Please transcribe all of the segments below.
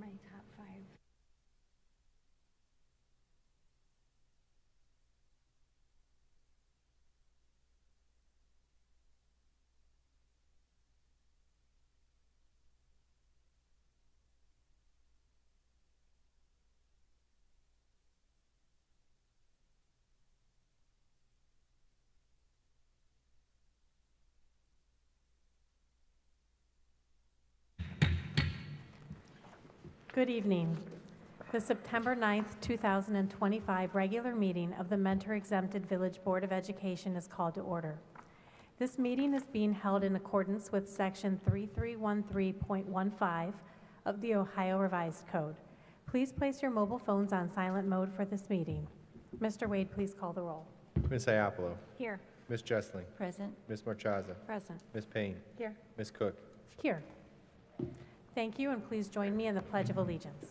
my top 5. Good evening. The September 9th, 2025 regular meeting of the Mentor Exempted Village Board of Education is called to order. This meeting is being held in accordance with Section 3313.15 of the Ohio Revised Code. Please place your mobile phones on silent mode for this meeting. Mr. Wade, please call the roll. Ms. Iapolo. Here. Ms. Jessling. Present. Ms. Marchaza. Present. Ms. Payne. Here. Ms. Cook. Here. Thank you, and please join me in the Pledge of Allegiance.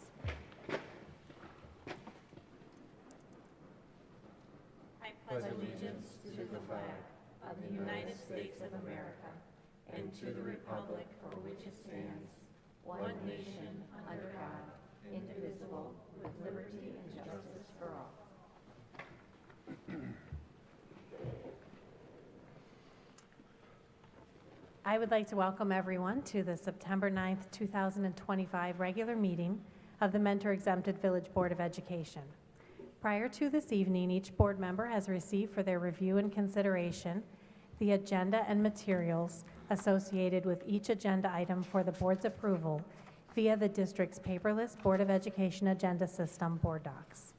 I pledge allegiance to the flag of the United States of America and to the republic for which it stands, one nation, under God, indivisible, with liberty and justice for all. I would like to welcome everyone to the September 9th, 2025 regular meeting of the Mentor Exempted Village Board of Education. Prior to this evening, each board member has received for their review and consideration the agenda and materials associated with each agenda item for the board's approval via the district's paperless Board of Education agenda system, Board Docs.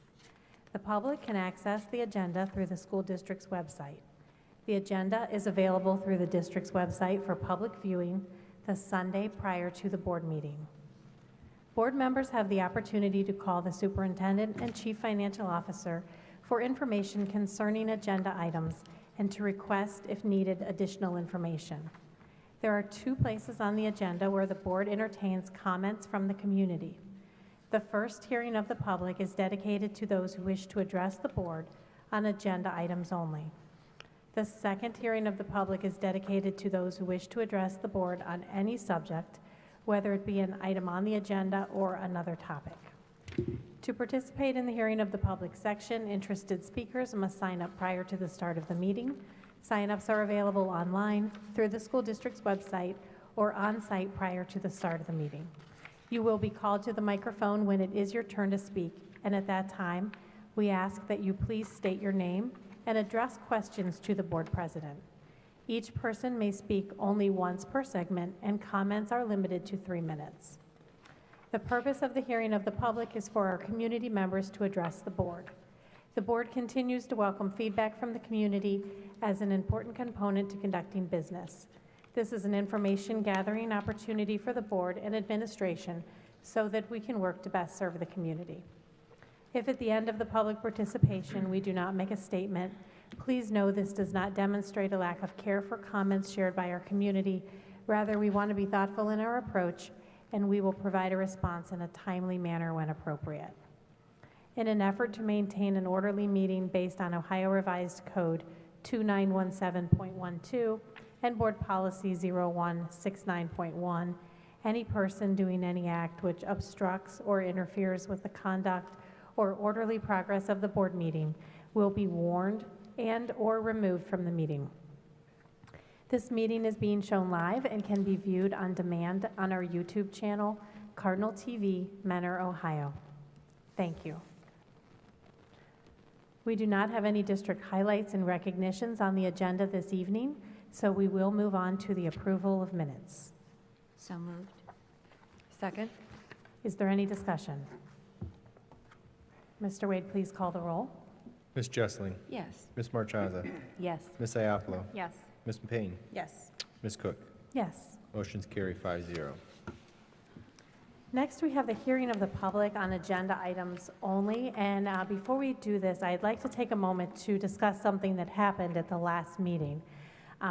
The public can access the agenda through the school district's website. The agenda is available through the district's website for public viewing the Sunday prior to the board meeting. Board members have the opportunity to call the superintendent and chief financial officer for information concerning agenda items and to request, if needed, additional information. There are 2 places on the agenda where the board entertains comments from the community. The first hearing of the public is dedicated to those who wish to address the board on agenda items only. The second hearing of the public is dedicated to those who wish to address the board on any subject, whether it be an item on the agenda or another topic. To participate in the hearing of the public section, interested speakers must sign up prior to the start of the meeting. Sign-ups are available online, through the school district's website, or on-site prior to the start of the meeting. You will be called to the microphone when it is your turn to speak, and at that time, we ask that you please state your name and address questions to the board president. Each person may speak only once per segment, and comments are limited to 3 minutes. The purpose of the hearing of the public is for our community members to address the board. The board continues to welcome feedback from the community as an important component to conducting business. This is an information gathering opportunity for the board and administration so that we can work to best serve the community. If at the end of the public participation we do not make a statement, please know this does not demonstrate a lack of care for comments shared by our community. Rather, we want to be thoughtful in our approach, and we will provide a response in a timely manner when appropriate. In an effort to maintain an orderly meeting based on Ohio Revised Code 2917.12 and Board Policy 0169.1, any person doing any act which obstructs or interferes with the conduct or orderly progress of the board meeting will be warned and or removed from the meeting. This meeting is being shown live and can be viewed on demand on our YouTube channel, Cardinal TV, Mentor, Ohio. Thank you. We do not have any district highlights and recognitions on the agenda this evening, so we will move on to the approval of minutes. So moved. Second. Is there any discussion? Mr. Wade, please call the roll. Ms. Jessling. Yes. Ms. Marchaza. Yes. Ms. Iapolo. Yes. Ms. Payne. Yes. Ms. Cook. Yes. Motion's carry 5-0. Next, we have the hearing of the public on agenda items only. And before we do this, I'd like to take a moment to discuss something that happened at the last meeting.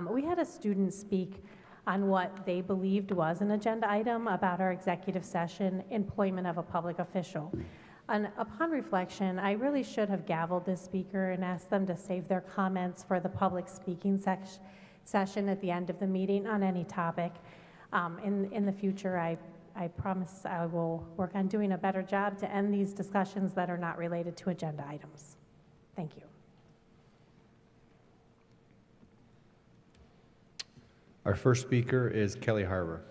We had a student speak on what they believed was an agenda item about our executive session, employment of a public official. And upon reflection, I really should have gavelled this speaker and asked them to save their comments for the public speaking session at the end of the meeting on any topic. In the future, I I promise I will work on doing a better job to end these discussions that are not related to agenda items. Thank you. Our first speaker is Kelly Harbor.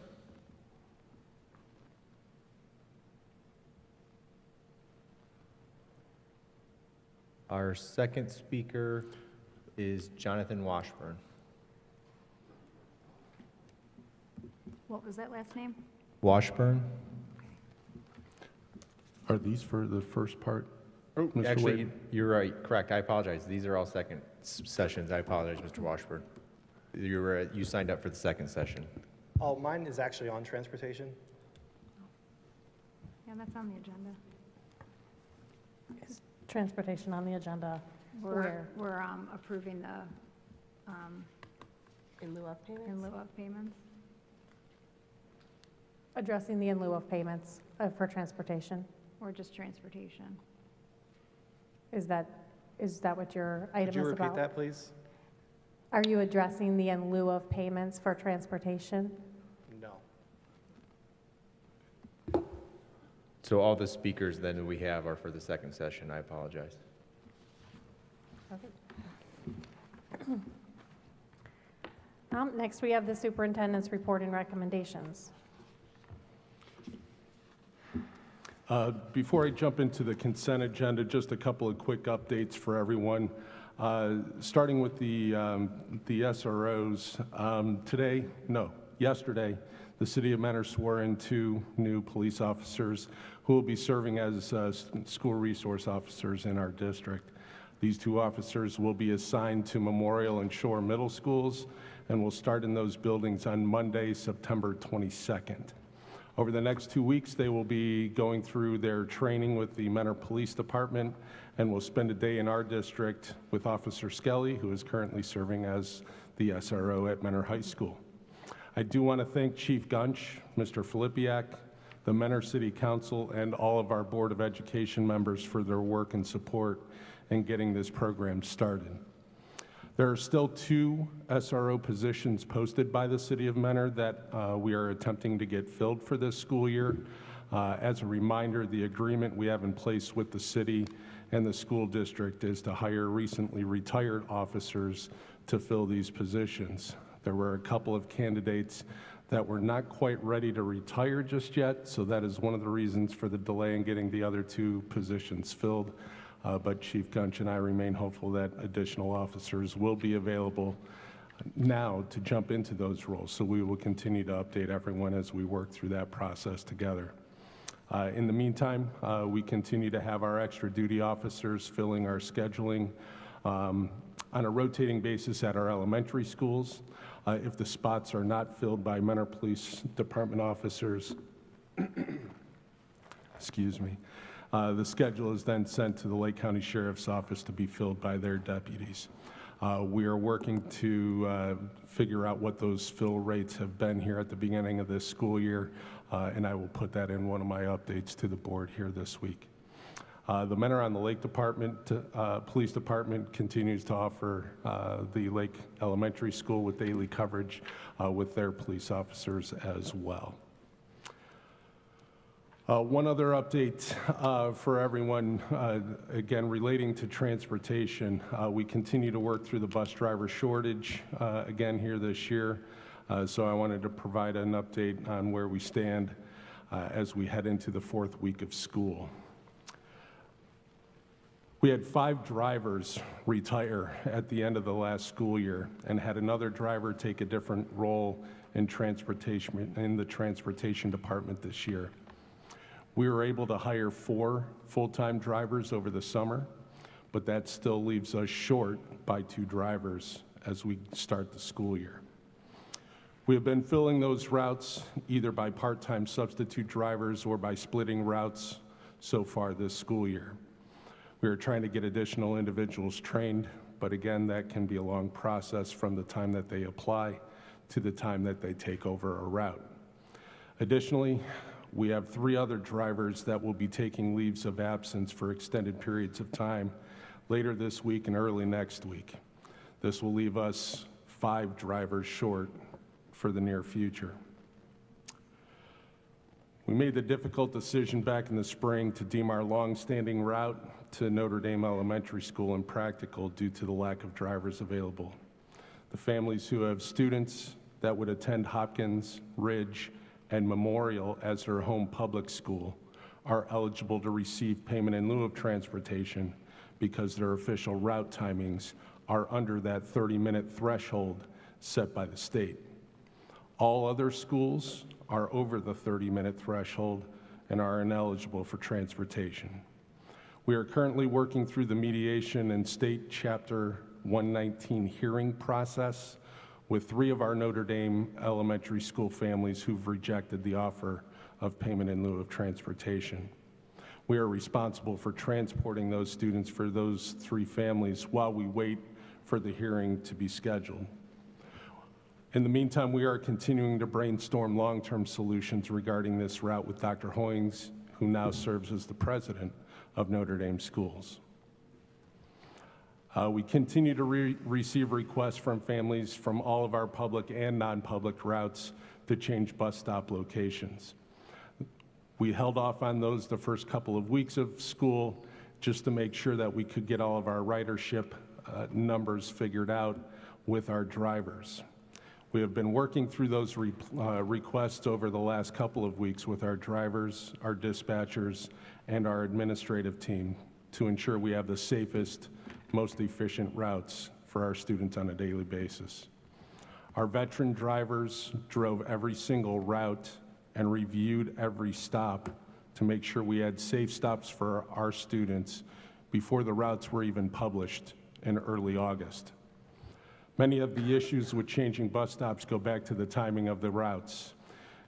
Our second speaker is Jonathan Washburn. What was that last name? Washburn? Are these for the first part? Mr. Actually, Wade? you're right, correct, I apologize. These are all second sessions, I apologize, Mr. Washburn. You signed up for the second session. Oh, mine is actually on transportation. Yeah, that's on the agenda. Is transportation on the agenda? Where? We're approving the, In lieu of payments? in lieu of payments. Addressing the in lieu of payments for transportation. Or just transportation. Is that what your Could item you is repeat about? that, please? Are you addressing the in lieu of payments for transportation? No. So all the speakers then we have are for the second session, I apologize. Next, we have the superintendent's report and recommendations. Before I jump into the consent agenda, just a couple of quick updates for everyone. Starting with the SROs, yesterday, the City of Mentor swore in 2 new police officers who will be serving as school resource officers in our district. These 2 officers will be assigned to Memorial and Shore Middle Schools and will start in those buildings on Monday, September 22nd. Over the next 2 weeks, they will be going through their training with the Mentor Police Department and will spend a day in our district with Officer Skelly, who is currently serving as the SRO at Mentor High School. I do want to thank Chief Gunch, Mr. Filipiak, the Mentor City Council, and all of our Board of Education members for their work and support in getting this program started. There are still 2 SRO positions posted by the City of Mentor that we are attempting to get filled for this school year. As a reminder, the agreement we have in place with the city and the school district is to hire recently retired officers to fill these positions. There were a couple of candidates that were not quite ready to retire just yet, so that is one of the reasons for the delay in getting the other 2 positions filled. But Chief Gunch and I remain hopeful that additional officers will be available now to jump into those roles. So we will continue to update everyone as we work through that process together. In the meantime, we continue to have our extra duty officers filling our scheduling on a rotating basis at our elementary schools. If the spots are not filled by Mentor Police Department officers, excuse me, the schedule is then sent to the Lake County Sheriff's Office to be filled by their deputies. We are working to figure out what those fill rates have been here at the beginning of this school year, and I will put that in one of my updates to the board here this week. The Mentor on the Lake Police Department continues to offer the Lake Elementary School with daily coverage with their police officers as well. One other update for everyone, again, relating to transportation. We continue to work through the bus driver shortage again here this year. So I wanted to provide an update on where we stand as we head into the 4th week of school. We had 5 drivers retire at the end of the last school year and had another driver take a different role in the transportation department this year. We were able to hire 4 full-time drivers over the summer, but that still leaves us short by 2 drivers as we start the school year. We have been filling those routes either by part-time substitute drivers or by splitting routes so far this school year. We are trying to get additional individuals trained, but again, that can be a long process from the time that they apply to the time that they take over a route. Additionally, we have 3 other drivers that will be taking leaves of absence for extended periods of time later this week and early next week. This will leave us 5 drivers short for the near future. We made the difficult decision back in the spring to deem our long-standing route to Notre Dame Elementary School impractical due to the lack of drivers available. The families who have students that would attend Hopkins, Ridge, and Memorial as their home public school are eligible to receive payment in lieu of transportation because their official route timings are under that 30-minute threshold set by the state. All other schools are over the 30-minute threshold and are ineligible for transportation. We are currently working through the mediation and state Chapter 119 hearing process with 3 of our Notre Dame elementary school families who've rejected the offer of payment in lieu of transportation. We are responsible for transporting those students for those 3 families while we wait for the hearing to be scheduled. In the meantime, we are continuing to brainstorm long-term solutions regarding this route with Dr. Hoyings, who now serves as the president of Notre Dame Schools. We continue to receive requests from families from all of our public and non-public routes to change bus stop locations. We held off on those the first couple of weeks of school just to make sure that we could get all of our ridership numbers figured out with our drivers. We have been working through those requests over the last couple of weeks with our drivers, our dispatchers, and our administrative team to ensure we have the safest, most efficient routes for our students on a daily basis. Our veteran drivers drove every single route and reviewed every stop to make sure we had safe stops for our students before the routes were even published in early August. Many of the issues with changing bus stops go back to the timing of the routes.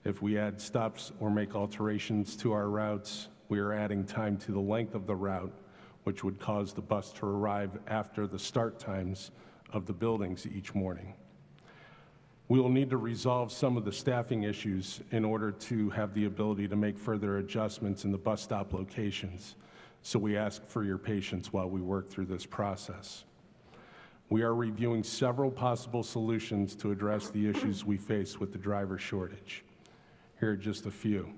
If we add stops or make alterations to our routes, we are adding time to the length of the route, which would cause the bus to arrive after the start times of the buildings each morning. We will need to resolve some of the staffing issues in order to have the ability to make further adjustments in the bus stop locations, so we ask for your patience while we work through this process. We are reviewing several possible solutions to address the issues we face with the driver shortage. Here are just a few.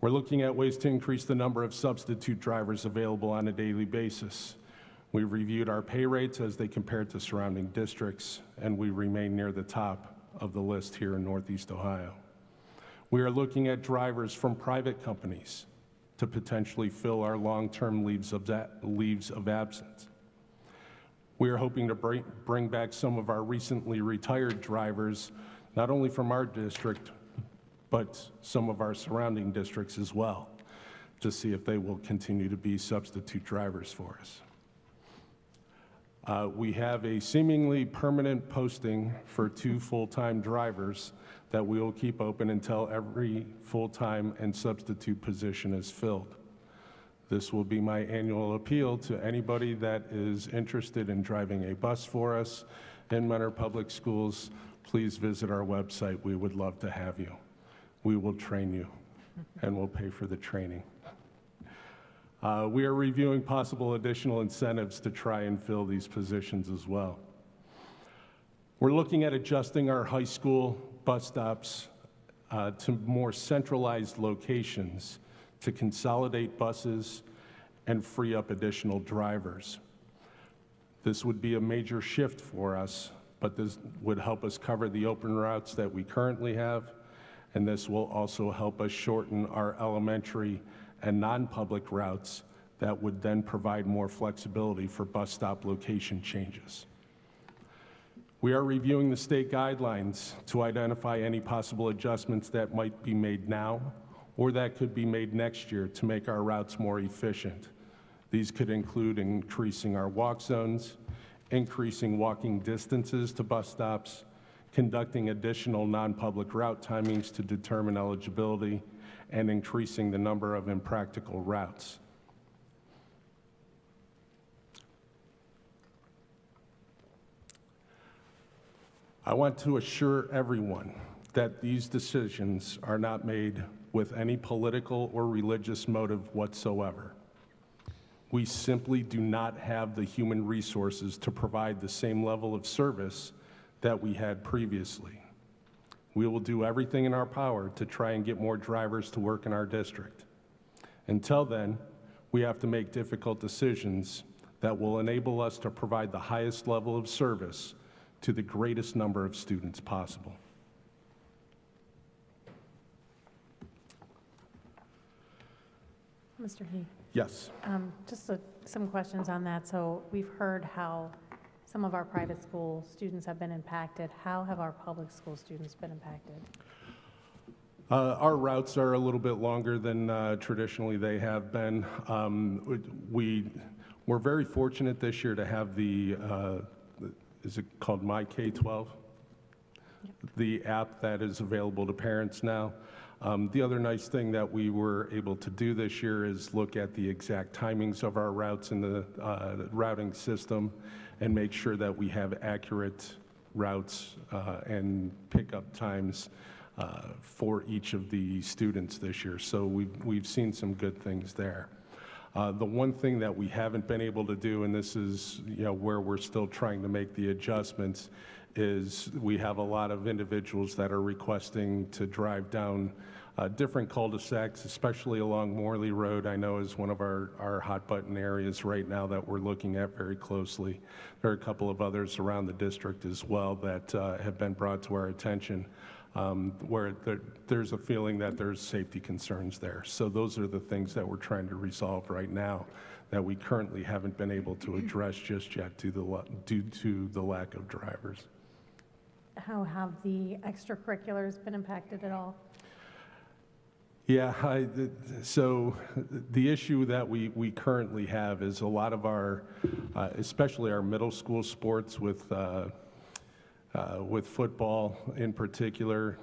We're looking at ways to increase the number of substitute drivers available on a daily basis. We've reviewed our pay rates as they compare to surrounding districts, and we remain near the top of the list here in Northeast Ohio. We are looking at drivers from private companies to potentially fill our long-term leaves of absence. We are hoping to bring back some of our recently retired drivers, not only from our district, but some of our surrounding districts as well, to see if they will continue to be substitute drivers for us. We have a seemingly permanent posting for 2 full-time drivers that we will keep open until every full-time and substitute position is filled. This will be my annual appeal to anybody that is interested in driving a bus for us in Mentor Public Schools. Please visit our website. We would love to have you. We will train you, and we'll pay for the training. We are reviewing possible additional incentives to try and fill these positions as well. We're looking at adjusting our high school bus stops to more centralized locations to consolidate buses and free up additional drivers. This would be a major shift for us, but this would help us cover the open routes that we currently have, and this will also help us shorten our elementary and non-public routes that would then provide more flexibility for bus stop location changes. We are reviewing the state guidelines to identify any possible adjustments that might be made now or that could be made next year to make our routes more efficient. These could include increasing our walk zones, increasing walking distances to bus stops, conducting additional non-public route timings to determine eligibility, and increasing the number of impractical routes. I want to assure everyone that these decisions are not made with any political or religious motive whatsoever. We simply do not have the human resources to provide the same level of service that we had previously. We will do everything in our power to try and get more drivers to work in our district. Until then, we have to make difficult decisions that will enable us to provide the highest level of service to the greatest number of students possible. Mr. Heath, Yes. just some questions on that. So we've heard how some of our private school students have been impacted. How have our public school students been impacted? Our routes are a little bit longer than traditionally they have been. We're very fortunate this year to have the, is it called My K-12? The app that is available to parents now. The other nice thing that we were able to do this year is look at the exact timings of our routes in the routing system and make sure that we have accurate routes and pickup times for each of the students this year. So we've seen some good things there. The one thing that we haven't been able to do, and this is where we're still trying to make the adjustments, is we have a lot of individuals that are requesting to drive down different cul-de-sacs, especially along Morley Road. I know is one of our hot button areas right now that we're looking at very closely. There are a couple of others around the district as well that have been brought to our attention where there's a feeling that there's safety concerns there. So those are the things that we're trying to resolve right now that we currently haven't been able to address just yet due to the lack of drivers. How have the extracurriculars been impacted at all? Yeah, so the issue that we currently have is a lot of our, especially our middle school sports with football in particular,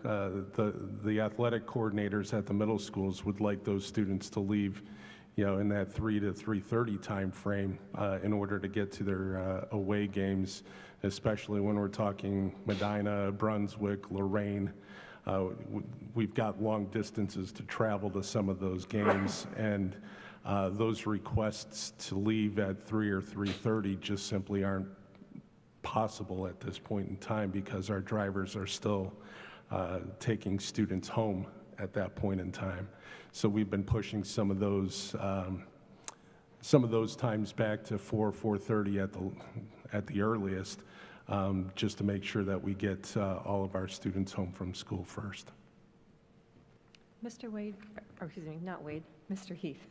the athletic coordinators at the middle schools would like those students to leave, in that 3 to 3:30 time frame in order to get to their away games, especially when we're talking Medina, Brunswick, Lorraine. We've got long distances to travel to some of those games, and those requests to leave at 3 or 3:30 just simply aren't possible at this point in time because our drivers are still taking students home at that point in time. So we've been pushing some of those times back to 4:30 at the earliest, just to make sure that we get all of our students home from school first. Mr. Wade, or excuse me, not Wade, Mr. Heath.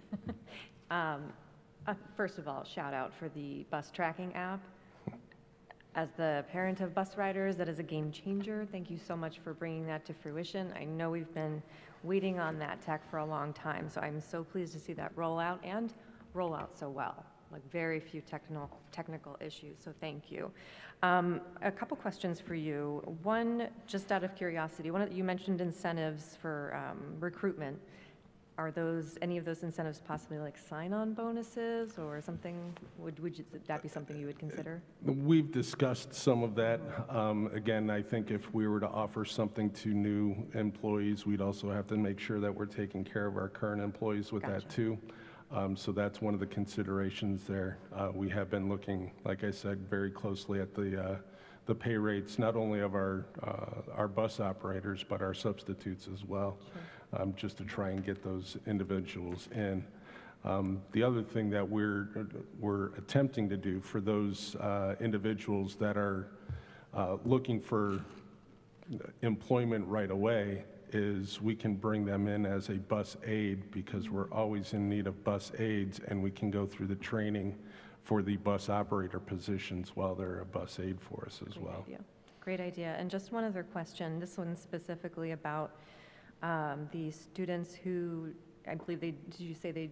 First of all, shout out for the bus tracking app. As the parent of bus riders, that is a game changer. Thank you so much for bringing that to fruition. I know we've been waiting on that tech for a long time, so I'm so pleased to see that roll out so well. Like very few technical issues, so thank you. A couple questions for you. One, just out of curiosity, you mentioned incentives for recruitment. Are any of those incentives possibly like sign-on bonuses or something? Would that be something you would consider? We've discussed some of that. Again, I think if we were to offer something to new employees, we'd also have to make sure that we're taking care of our current employees with that too. So that's one of the considerations there. We have been looking, like I said, very closely at the pay rates, not only of our bus operators, but our substitutes as well, just to try and get those individuals in. The other thing that we're attempting to do for those individuals that are looking for employment right away is we can bring them in as a bus aide because we're always in need of bus aides, and we can go through the training for the bus operator positions while they're a bus aide for us as well. Great idea. And just one other question, this one specifically about the students who, I believe did you say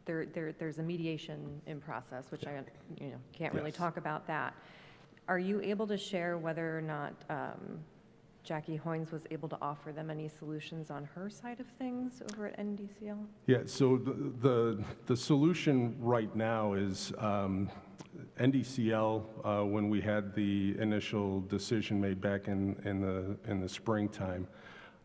there's a mediation in process, which I can't really talk about that. Are you able to share whether or not Jackie Hoynes was able to offer them any solutions on her side of things over at NDCL? Yeah, so the solution right now is NDCL, when we had the initial decision made back in the springtime,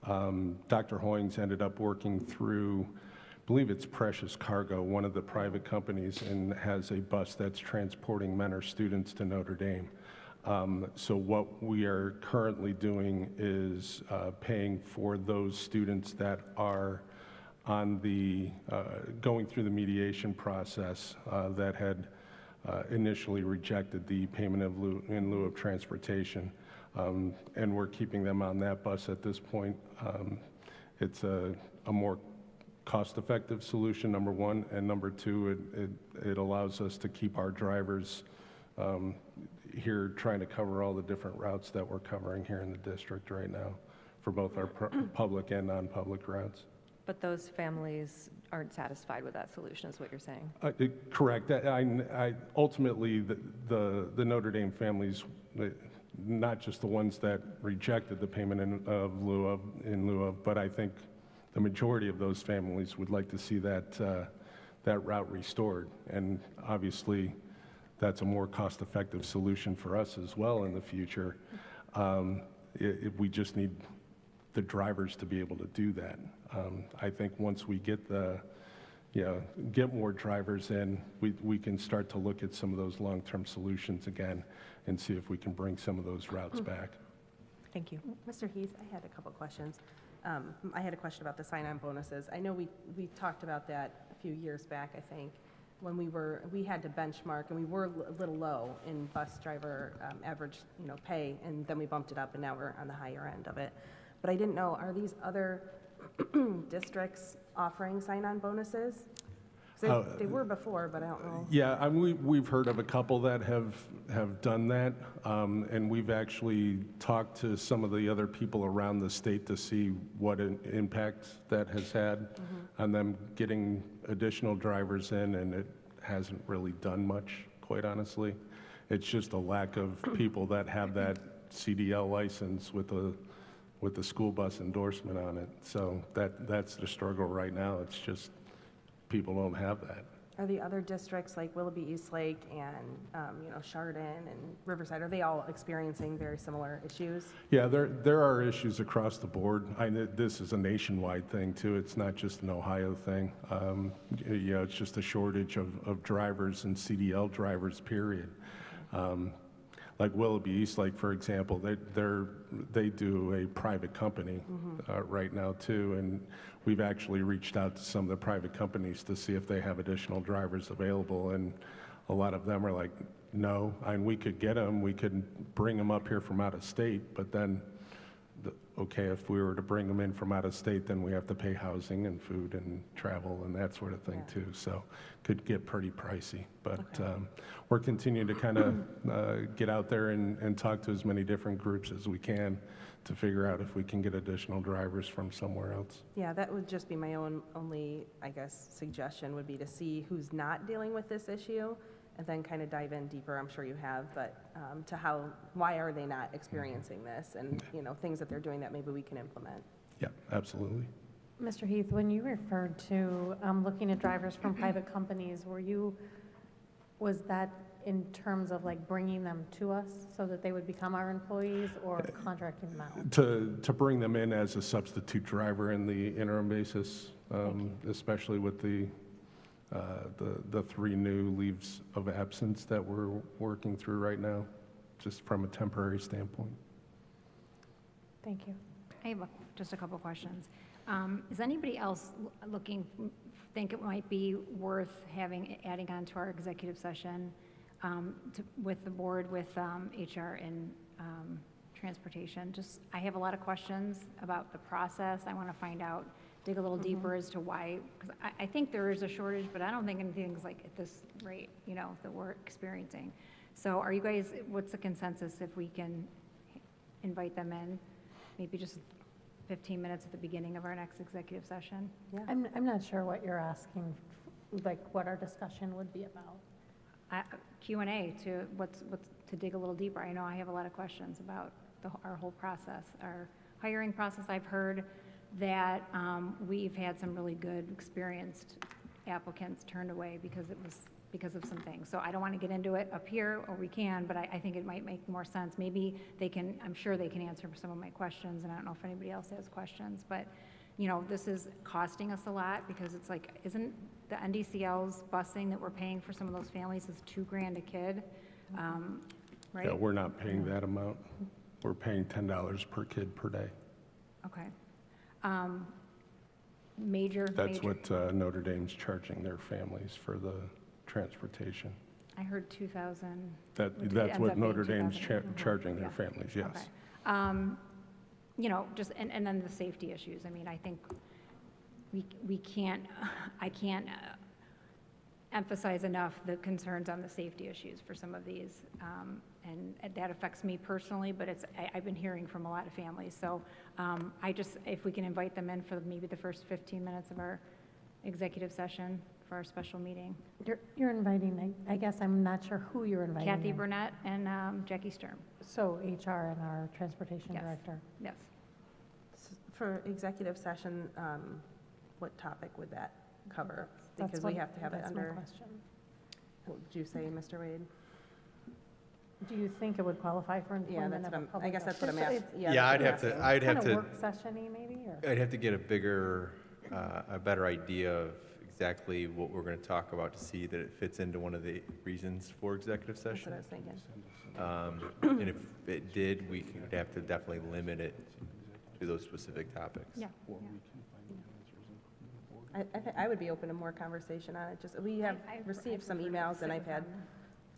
Dr. Hoynes ended up working through, I believe it's Precious Cargo, one of the private companies, and has a bus that's transporting Mentor students to Notre Dame. So what we are currently doing is paying for those students that are on the, going through the mediation process that had initially rejected the payment in lieu of transportation. And we're keeping them on that bus at this point. It's a more cost-effective solution, number one, and number two, it allows us to keep our drivers here trying to cover all the different routes that we're covering here in the district right now for both our public and non-public routes. But those families aren't satisfied with that solution, is what you're saying? Correct. Ultimately, the Notre Dame families, not just the ones that rejected the payment in lieu of, but I think the majority of those families would like to see that route restored. And obviously, that's a more cost-effective solution for us as well in the future. We just need the drivers to be able to do that. I think once we get get more drivers in, we can start to look at some of those long-term solutions again and see if we can bring some of those routes back. Thank you. Mr. Heath, I had a couple questions. I had a question about the sign-on bonuses. I know we talked about that a few years back, I think, when we had to benchmark, and we were a little low in bus driver average, pay, and then we bumped it up, and now we're on the higher end of it. But I didn't know, are these other districts offering sign-on bonuses? 'Cause they were before, but I don't know. Yeah, we've heard of a couple that have done that, and we've actually talked to some of the other people around the state to see what an impact that has had on them getting additional drivers in, and it hasn't really done much, quite honestly. It's just a lack of people that have that CDL license with the school bus endorsement on it. So that's the struggle right now. It's just people don't have that. Are the other districts like Willoughby, Eastlake, and Chardon and Riverside, are they all experiencing very similar issues? Yeah, there are issues across the board. This is a nationwide thing too. It's not just an Ohio thing. It's just a shortage of drivers and CDL drivers, period. Like Willoughby Eastlake, for example, they do a private company right now too, and we've actually reached out to some of the private companies to see if they have additional drivers available, and a lot of them are like, no, we could get them, we could bring them up here from out of state, but then, okay, if we were to bring them in from out of state, then we have to pay housing and food and travel and that sort of thing too, so could get pretty pricey. But we're continuing to kind of get out there and talk to as many different groups as we can to figure out if we can get additional drivers from somewhere else. Yeah, that would just be my only, I guess, suggestion would be to see who's not dealing with this issue and then kind of dive in deeper. I'm sure you have, but why are they not experiencing this, and things that they're doing that maybe we can implement. Yeah, absolutely. Mr. Heath, when you referred to looking at drivers from private companies, was that in terms of like bringing them to us so that they would become our employees, or contracting them out? To bring them in as a substitute driver in the interim basis, especially with the 3 new leaves of absence that we're working through right now, just from a temporary standpoint. Thank you. I have just a couple questions. Is anybody else think it might be worth adding on to our executive session with the board, with HR and transportation? I have a lot of questions about the process. I want to find out, dig a little deeper as to why, because I think there is a shortage, but I don't think anything's like at this rate, that we're experiencing. So are you guys, what's the consensus if we can invite them in, maybe just 15 minutes at the beginning of our next executive session? Yeah. I'm not sure what you're asking, like what our discussion would be about. Q&A to dig a little deeper. I know I have a lot of questions about our whole process, our hiring process. I've heard that we've had some really good, experienced applicants turned away because of some things. So I don't want to get into it up here, or we can, but I think it might make more sense. Maybe I'm sure they can answer some of my questions, and I don't know if anybody else has questions, but this is costing us a lot, because it's like, isn't the NDCL's busing that we're paying for some of those families is $2,000 a kid, right? Yeah, we're not paying that amount. We're paying $10 per kid per day. Okay. Major. That's what Notre Dame's charging their families for the transportation. I heard 2,000. That's ends what up being Notre Dame's 2,000. charging their Yeah. families, yes. Okay. You know, just, and then the safety issues. I mean, I think we can't, I can't emphasize enough the concerns on the safety issues for some of these. And that affects me personally, but I've been hearing from a lot of families. So if we can invite them in for maybe the first 15 minutes of our executive session for our special meeting. You're inviting, I guess I'm not sure who you're inviting. Kathy in. Burnett and Jackie Sturm. So HR and our transportation Yes. director. Yes. For executive session, what topic would that cover? That's Because we what- have to have it that's my under, question. what did you say, Mr. Wade? Do you think it would qualify for Yeah, employment that's of what a I public? guess that's what I'm official? asking. Yeah, that's I'd what have I'm to, asking. I'd have Kind of to, work session-y maybe, or? I'd have to get a bigger, a better idea of exactly what we're going to talk about to see that it fits into one of the reasons for executive That's what session. I was thinking. And if it did, we could have to definitely limit it to those specific topics. Yeah. I would be open to more conversation on it. Just, we have I received some prefer to emails, sit and I've with had them.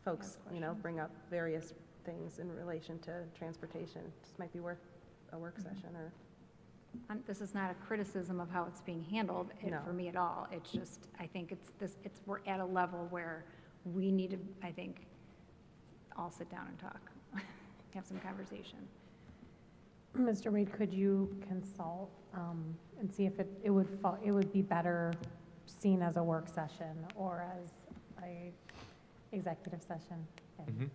folks, questions. bring up various things in relation to transportation. Just might be worth a work Mm-hmm. session, or, This is not a criticism of how it's being handled No. for me at all. It's just, I think we're at a level where we need to, I think, all sit down and talk, have some conversation. Mr. Wade, could you consult and see if it would be better seen as a work session or as a executive session? And Mhm.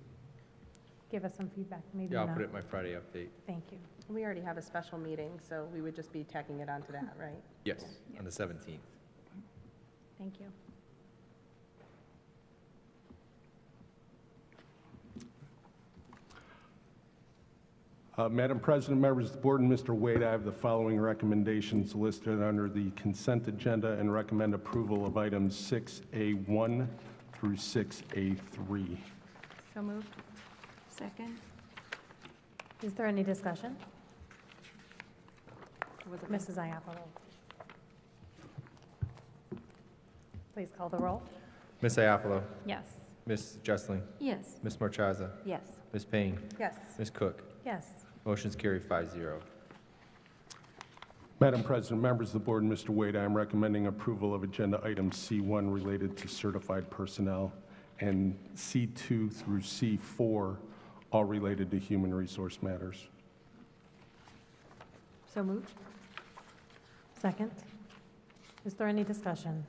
give us some feedback, maybe Yeah, I'll not. put it in my Friday update. Thank you. we already have a special meeting, so we would just be tacking it onto that, right? Yes, on the 17th. Thank you. Madam President, members of the board, and Mr. Wade, I have the following recommendations listed under the consent agenda and recommend approval of items 6A1 through 6A3. So moved. Second? Is there any discussion? Was it me? Mrs. Iapolo? Please call the roll. Ms. Iapolo, Yes. Ms. Jessling, Yes. Ms. Marchaza, Yes. Ms. Payne, Yes. Ms. Cook. Yes. Motion's carried 5-0. Madam President, members of the board, and Mr. Wade, I am recommending approval of agenda item C1 related to certified personnel and C2 through C4, all related to human resource matters. So moved? Second? Is there any discussion?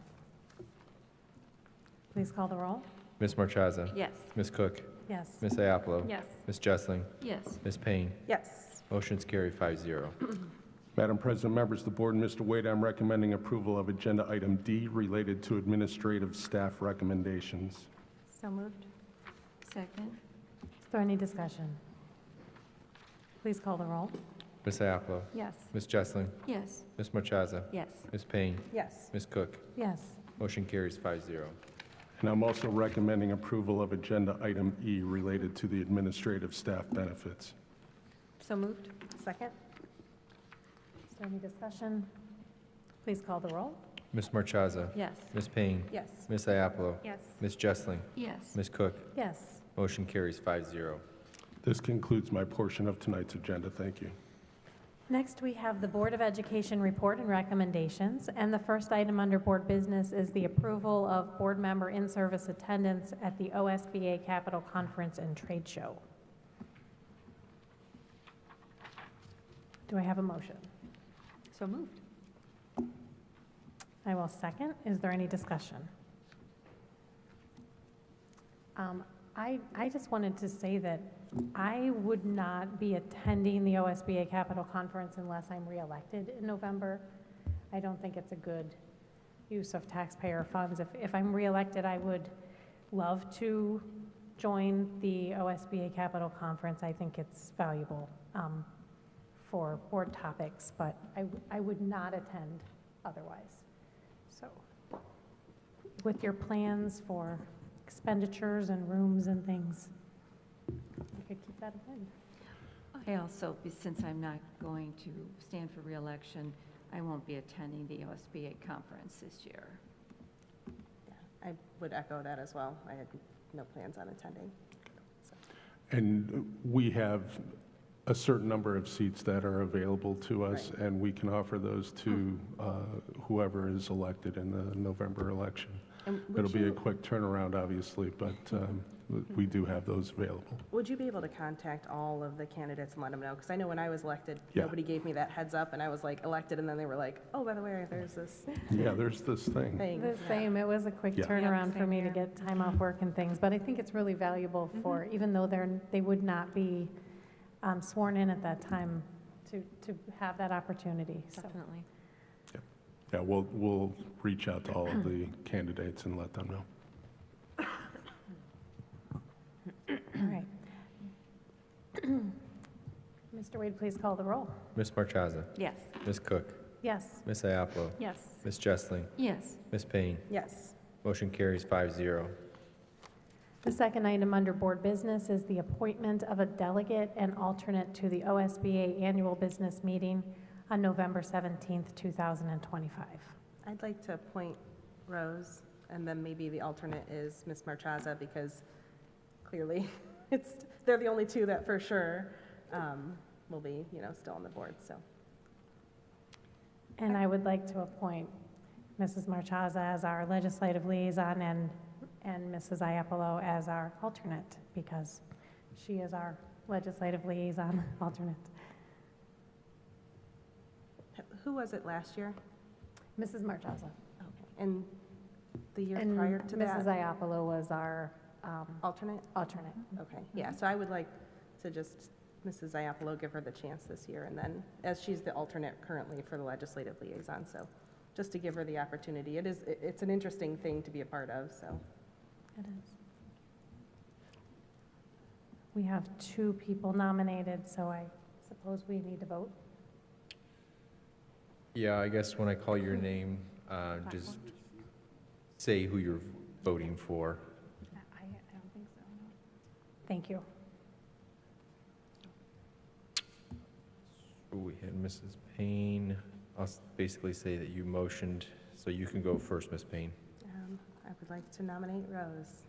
Please call the roll. Ms. Marchaza, Yes. Ms. Cook, Yes. Ms. Iapolo, Yes. Ms. Jessling, Yes. Ms. Payne. Yes. Motion's carried 5-0. Madam President, members of the board, and Mr. Wade, I'm recommending approval of agenda item D related to administrative staff recommendations. So moved. Second? Is there any discussion? Please call the roll. Ms. Iapolo, Yes. Ms. Jessling, Yes. Ms. Marchaza, Yes. Ms. Payne, Yes. Ms. Cook. Yes. Motion carries 5-0. And I'm also recommending approval of agenda item E related to the administrative staff benefits. So moved? Second? Is there any discussion? Please call the roll. Ms. Marchaza, Yes. Ms. Payne, Yes. Ms. Iapolo, Yes. Ms. Jessling, Yes. Ms. Cook. Yes. Motion carries 5-0. This concludes my portion of tonight's agenda. Thank you. Next, we have the Board of Education report and recommendations, and the first item under board business is the approval of board member in-service attendance at the OSBA Capital Conference and Trade Show. Do I have a motion? So moved? I will second. Is there any discussion? I just wanted to say that I would not be attending the OSBA Capital Conference unless I'm reelected in November. I don't think it's a good use of taxpayer funds. If I'm reelected, I would love to join the OSBA Capital Conference. I think it's valuable for board topics, but I would not attend otherwise. So with your plans for expenditures and rooms and things, you make that a win. I also, since I'm not going to stand for reelection, I won't be attending the OSBA conference this year. Yeah, I would echo that as well. I had no plans on attending. And we have a certain number of seats that are available to us, Right. and we can offer those to whoever is elected in the November election. And would It'll be a you- quick turnaround, obviously, but we do have those available. Would you be able to contact all of the candidates and let them know? Because I know when I was elected, Yeah. nobody gave me that heads up, and I was like elected, and then they were like, oh, by the way, there's this Yeah, there's this thing. thing. The same, it was a quick Yeah. turnaround for same me to here. get time off work and things, but I think it's really valuable for, even though they would not be sworn in at that time, to have that opportunity, so. Definitely. Yeah, we'll reach out to all of the candidates and let them know. All right. Mr. Wade, please call the roll. Ms. Marchaza, Yes. Ms. Cook, Yes. Ms. Iapolo, Yes. Ms. Jessling, Yes. Ms. Payne. Yes. Motion carries 5-0. The second item under board business is the appointment of a delegate and alternate to the OSBA Annual Business Meeting on November 17th, 2025. I'd like to appoint Rose, and then maybe the alternate is Ms. Marchaza, because clearly they're the only two that for sure will be, still on the board, so. And I would like to appoint Mrs. Marchaza as our legislative liaison and Mrs. Iapolo as our alternate, because she is our legislative liaison alternate. Who was it last year? Mrs. Marchaza. Okay. And the year And prior to Mrs. that? Iapolo was our Alternate? alternate. Okay, yeah, so I would like to just, Mrs. Iapolo, give her the chance this year, and then, as she's the alternate currently for the legislative liaison, so just to give her the opportunity. It's an interesting thing to be a part of, so. It is. We have 2 people nominated, so I suppose we need to vote. Yeah, I guess when I call your name, just say who you're voting for. I don't think so, no. Thank you. We had Mrs. Payne. I'll basically say that you motioned, so you can go first, Ms. Payne. I would like to nominate Rose.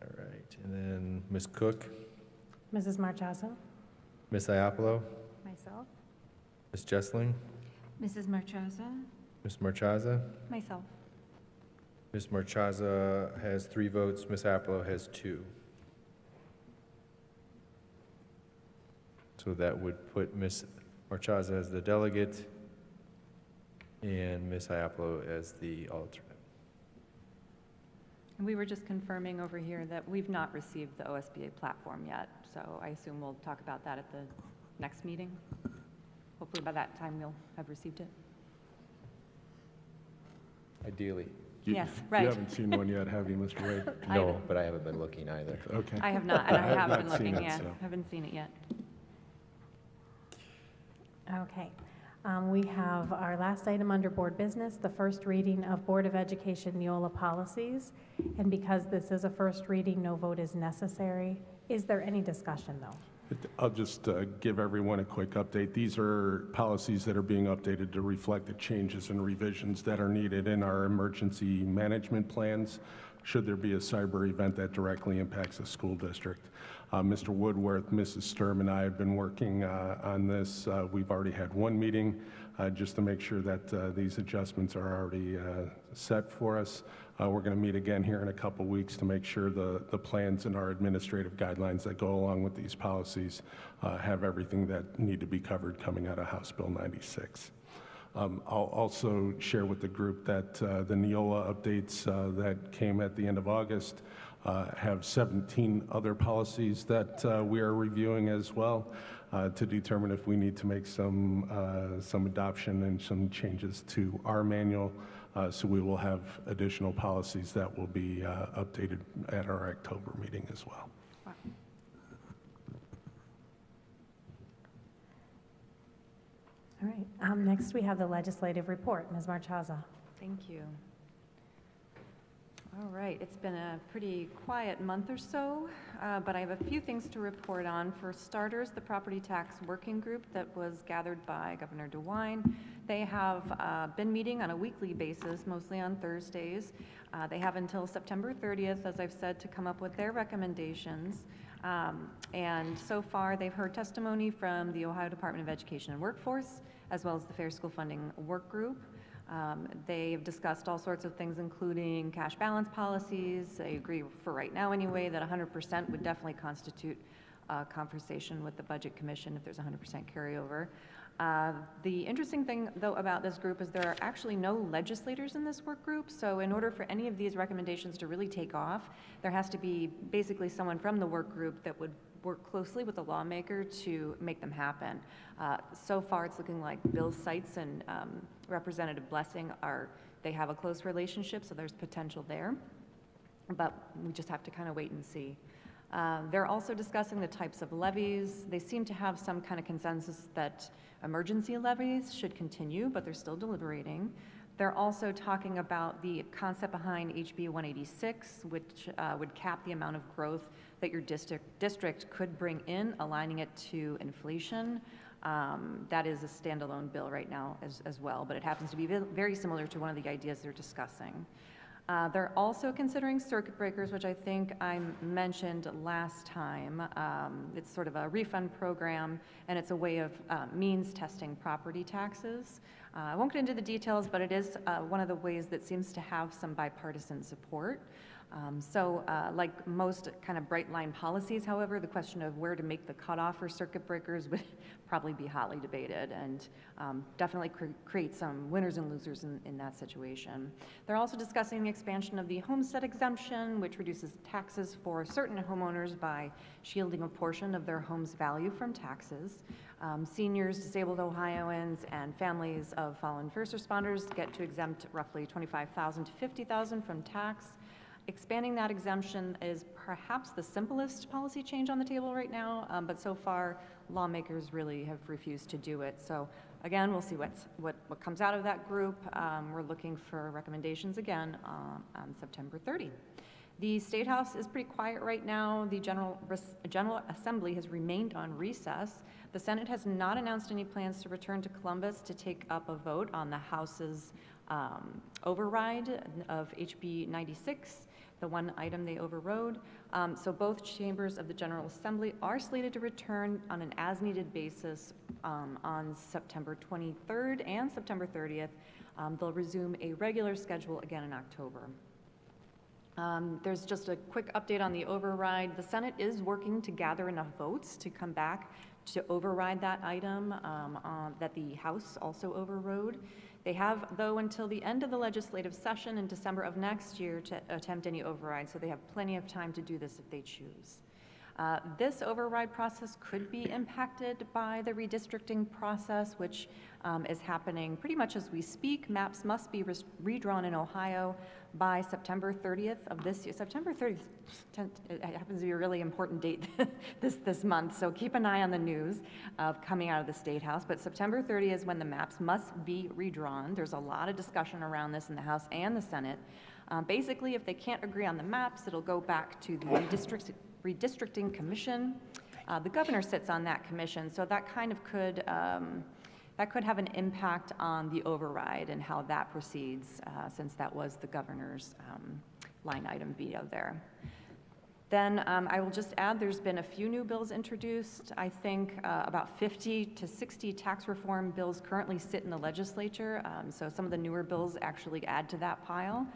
All right, and then Ms. Cook, Mrs. Marchaza? Ms. Iapolo, Myself? Ms. Jessling, Mrs. Marchaza? Ms. Marchaza. Myself. Ms. Marchaza has 3 votes, Ms. Iapolo has 2. So that would put Ms. Marchaza as the delegate and Ms. Iapolo as the alternate. And we were just confirming over here that we've not received the OSBA platform yet, so I assume we'll talk about that at the next meeting. Hopefully by that time we'll have received it. Ideally. Yes, You right. haven't seen one yet, have you, Mr. Wade? No, but I haven't been looking either. Okay. I have not, and I I have have been not seen looking, it, yeah, so. haven't seen it yet. Okay. We have our last item under board business, the first reading of Board of Education Neola policies. And because this is a first reading, no vote is necessary. Is there any discussion, though? I'll just give everyone a quick update. These are policies that are being updated to reflect the changes and revisions that are needed in our emergency management plans, should there be a cyber event that directly impacts a school district. Mr. Woodworth, Mrs. Sturm, and I have been working on this. We've already had one meeting just to make sure that these adjustments are already set for us. We're going to meet again here in a couple weeks to make sure the plans and our administrative guidelines that go along with these policies have everything that need to be covered coming out of House Bill 96. I'll also share with the group that the Neola updates that came at the end of August have 17 other policies that we are reviewing as well to determine if we need to make some adoption and some changes to our manual. So we will have additional policies that will be updated at our October meeting as well. All right. Next, we have the legislative report. Ms. Marchaza. Thank you. All right, it's been a pretty quiet month or so, but I have a few things to report on. For starters, the property tax working group that was gathered by Governor DeWine, they have been meeting on a weekly basis, mostly on Thursdays. They have until September 30th, as I've said, to come up with their recommendations. And so far, they've heard testimony from the Ohio Department of Education and Workforce, as well as the Fair School Funding Work Group. They've discussed all sorts of things, including cash balance policies. They agree, for right now anyway, that 100% would definitely constitute a conversation with the Budget Commission if there's 100% carryover. The interesting thing, though, about this group is there are actually no legislators in this work group, so in order for any of these recommendations to really take off, there has to be basically someone from the work group that would work closely with the lawmaker to make them happen. So far, it's looking like Bill Seitz and Representative Blessing they have a close relationship, so there's potential there, but we just have to kind of wait and see. They're also discussing the types of levies. They seem to have some kind of consensus that emergency levies should continue, but they're still deliberating. They're also talking about the concept behind HB 186, which would cap the amount of growth that your district could bring in, aligning it to inflation. That is a standalone bill right now as well, but it happens to be very similar to one of the ideas they're discussing. They're also considering circuit breakers, which I think I mentioned last time. It's sort of a refund program, and it's a way of means testing property taxes. I won't get into the details, but it is one of the ways that seems to have some bipartisan support. Like most kind of bright line policies, however, the question of where to make the cutoff for circuit breakers would probably be hotly debated and definitely create some winners and losers in that situation. They're also discussing the expansion of the homestead exemption, which reduces taxes for certain homeowners by shielding a portion of their home's value from taxes. Seniors, disabled Ohioans, and families of fallen first responders get to exempt roughly $25,000 to $50,000 from tax. Expanding that exemption is perhaps the simplest policy change on the table right now, but so far lawmakers really have refused to do it. So again, we'll see what comes out of that group. We're looking for recommendations again on September 30. The State House is pretty quiet right now. The General Assembly has remained on recess. The Senate has not announced any plans to return to Columbus to take up a vote on the House's override of HB 96, the one item they overrode. So both chambers of the General Assembly are slated to return on an as-needed basis on September 23rd and September 30th. They'll resume a regular schedule again in October. There's just a quick update on the override. The Senate is working to gather enough votes to come back to override that item that the House also overrode. They have, though, until the end of the legislative session in December of next year to attempt any override, so they have plenty of time to do this if they choose. This override process could be impacted by the redistricting process, which is happening pretty much as we speak. Maps must be redrawn in Ohio by September 30th of this year. September 30th it happens to be a really important date this month, so keep an eye on the news coming out of the State House. But September 30th is when the maps must be redrawn. There's a lot of discussion around this in the House and the Senate. Basically, if they can't agree on the maps, it'll go back to the redistricting commission. The governor sits on that commission, so that kind of could have an impact on the override and how that proceeds, since that was the governor's line item veto there. Then I will just add there's been a few new bills introduced. I think about 50 to 60 tax reform bills currently sit in the legislature, so some of the newer bills actually add to that pile.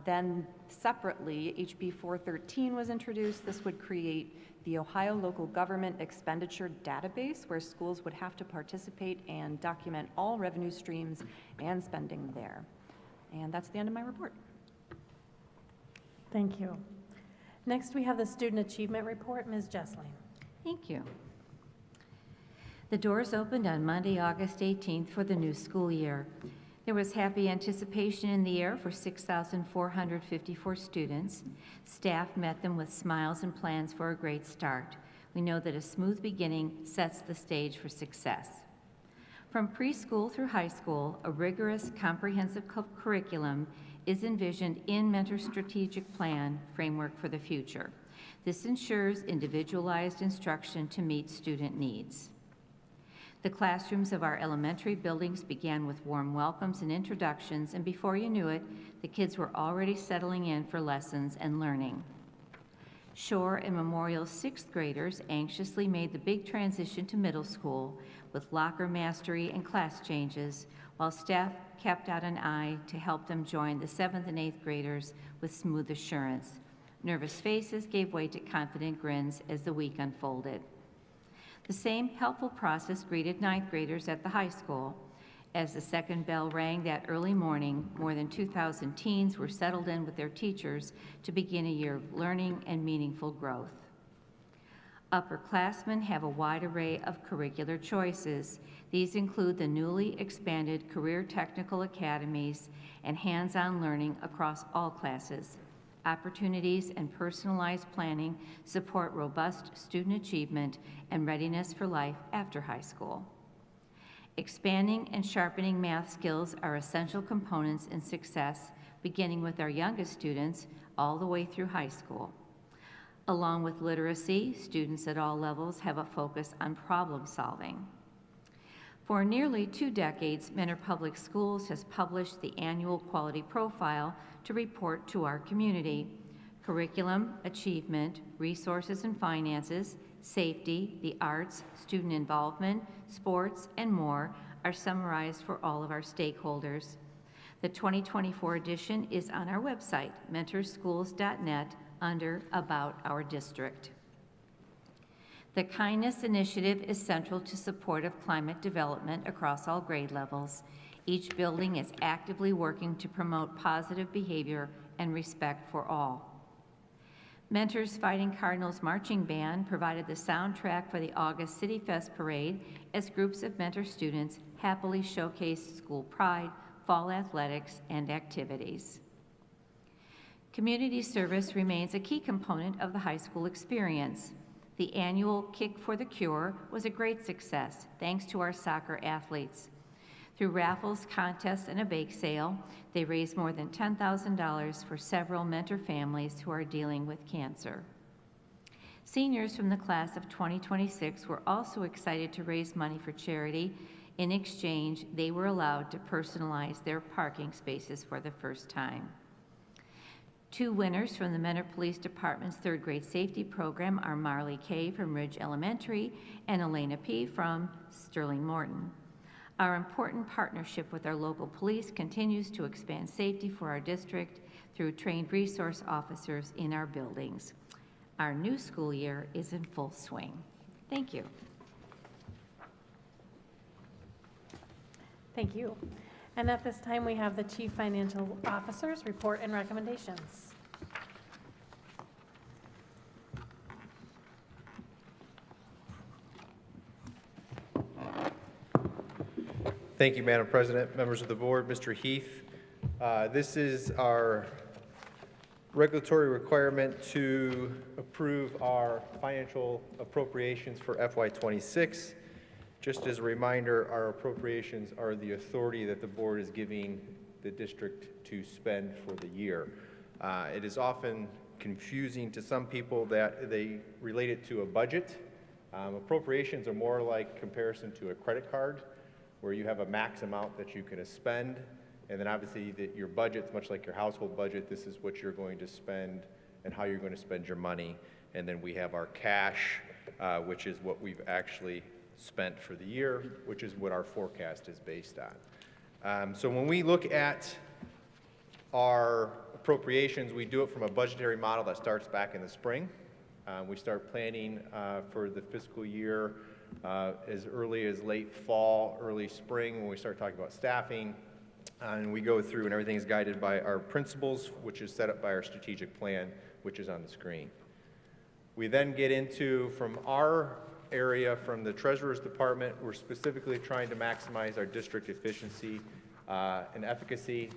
Then separately, HB 413 was introduced. This would create the Ohio Local Government Expenditure Database, where schools would have to participate and document all revenue streams and spending there. And that's the end of my report. Thank you. Next, we have the Student Achievement Report. Ms. Jessling. Thank you. The doors opened on Monday, August 18th for the new school year. There was happy anticipation in the air for 6,454 students. Staff met them with smiles and plans for a great start. We know that a smooth beginning sets the stage for success. From preschool through high school, a rigorous, comprehensive curriculum is envisioned in Mentor Strategic Plan Framework for the Future. This ensures individualized instruction to meet student needs. The classrooms of our elementary buildings began with warm welcomes and introductions, and before you knew it, the kids were already settling in for lessons and learning. Shore and Memorial 6th graders anxiously made the big transition to middle school with locker mastery and class changes, while staff kept out an eye to help them join the 7th and 8th graders with smooth assurance. Nervous faces gave way to confident grins as the week unfolded. The same helpful process greeted 9th graders at the high school. As the second bell rang that early morning, more than 2,000 teens were settled in with their teachers to begin a year of learning and meaningful growth. Upperclassmen have a wide array of curricular choices. These include the newly expanded career technical academies and hands-on learning across all classes. Opportunities and personalized planning support robust student achievement and readiness for life after high school. Expanding and sharpening math skills are essential components in success, beginning with our youngest students all the way through high school. Along with literacy, students at all levels have a focus on problem solving. For nearly 2 decades, Mentor Public Schools has published the annual quality profile to report to our community. Curriculum, achievement, resources and finances, safety, the arts, student involvement, sports, and more are summarized for all of our stakeholders. The 2024 edition is on our website, mentorschools.net, under About Our District. The Kindness Initiative is central to support of climate development across all grade levels. Each building is actively working to promote positive behavior and respect for all. Mentors Fighting Cardinals Marching Band provided the soundtrack for the August City Fest Parade as groups of Mentor students happily showcased school pride, fall athletics, and activities. Community service remains a key component of the high school experience. The annual Kick for the Cure was a great success, thanks to our soccer athletes. Through raffles, contests, and a bake sale, they raised more than $10,000 for several Mentor families who are dealing with cancer. Seniors from the class of 2026 were also excited to raise money for charity. In exchange, they were allowed to personalize their parking spaces for the first time. 2 winners from the Mentor Police Department's 3rd grade safety program are Marley K. from Ridge Elementary and Elena P. from Sterling Morton. Our important partnership with our local police continues to expand safety for our district through trained resource officers in our buildings. Our new school year is in full swing. Thank you. Thank you. And at this time, we have the Chief Financial Officer's report and recommendations. Thank you, Madam President, members of the board, Mr. Heath. This is our regulatory requirement to approve our financial appropriations for FY26. Just as a reminder, our appropriations are the authority that the board is giving the district to spend for the year. It is often confusing to some people that they relate it to a budget. Appropriations are more like comparison to a credit card, where you have a max amount that you can spend, and then obviously your budget's much like your household budget. This is what you're going to spend and how you're going to spend your money. And then we have our cash, which is what we've actually spent for the year, which is what our forecast is based on. So when we look at our appropriations, we do it from a budgetary model that starts back in the spring. We start planning for the fiscal year as early as late fall, early spring, when we start talking about staffing. And we go through, and everything is guided by our principles, which is set up by our strategic plan, which is on the screen. We then get into, from our area, from the Treasurer's Department, we're specifically trying to maximize our district efficiency and efficacy,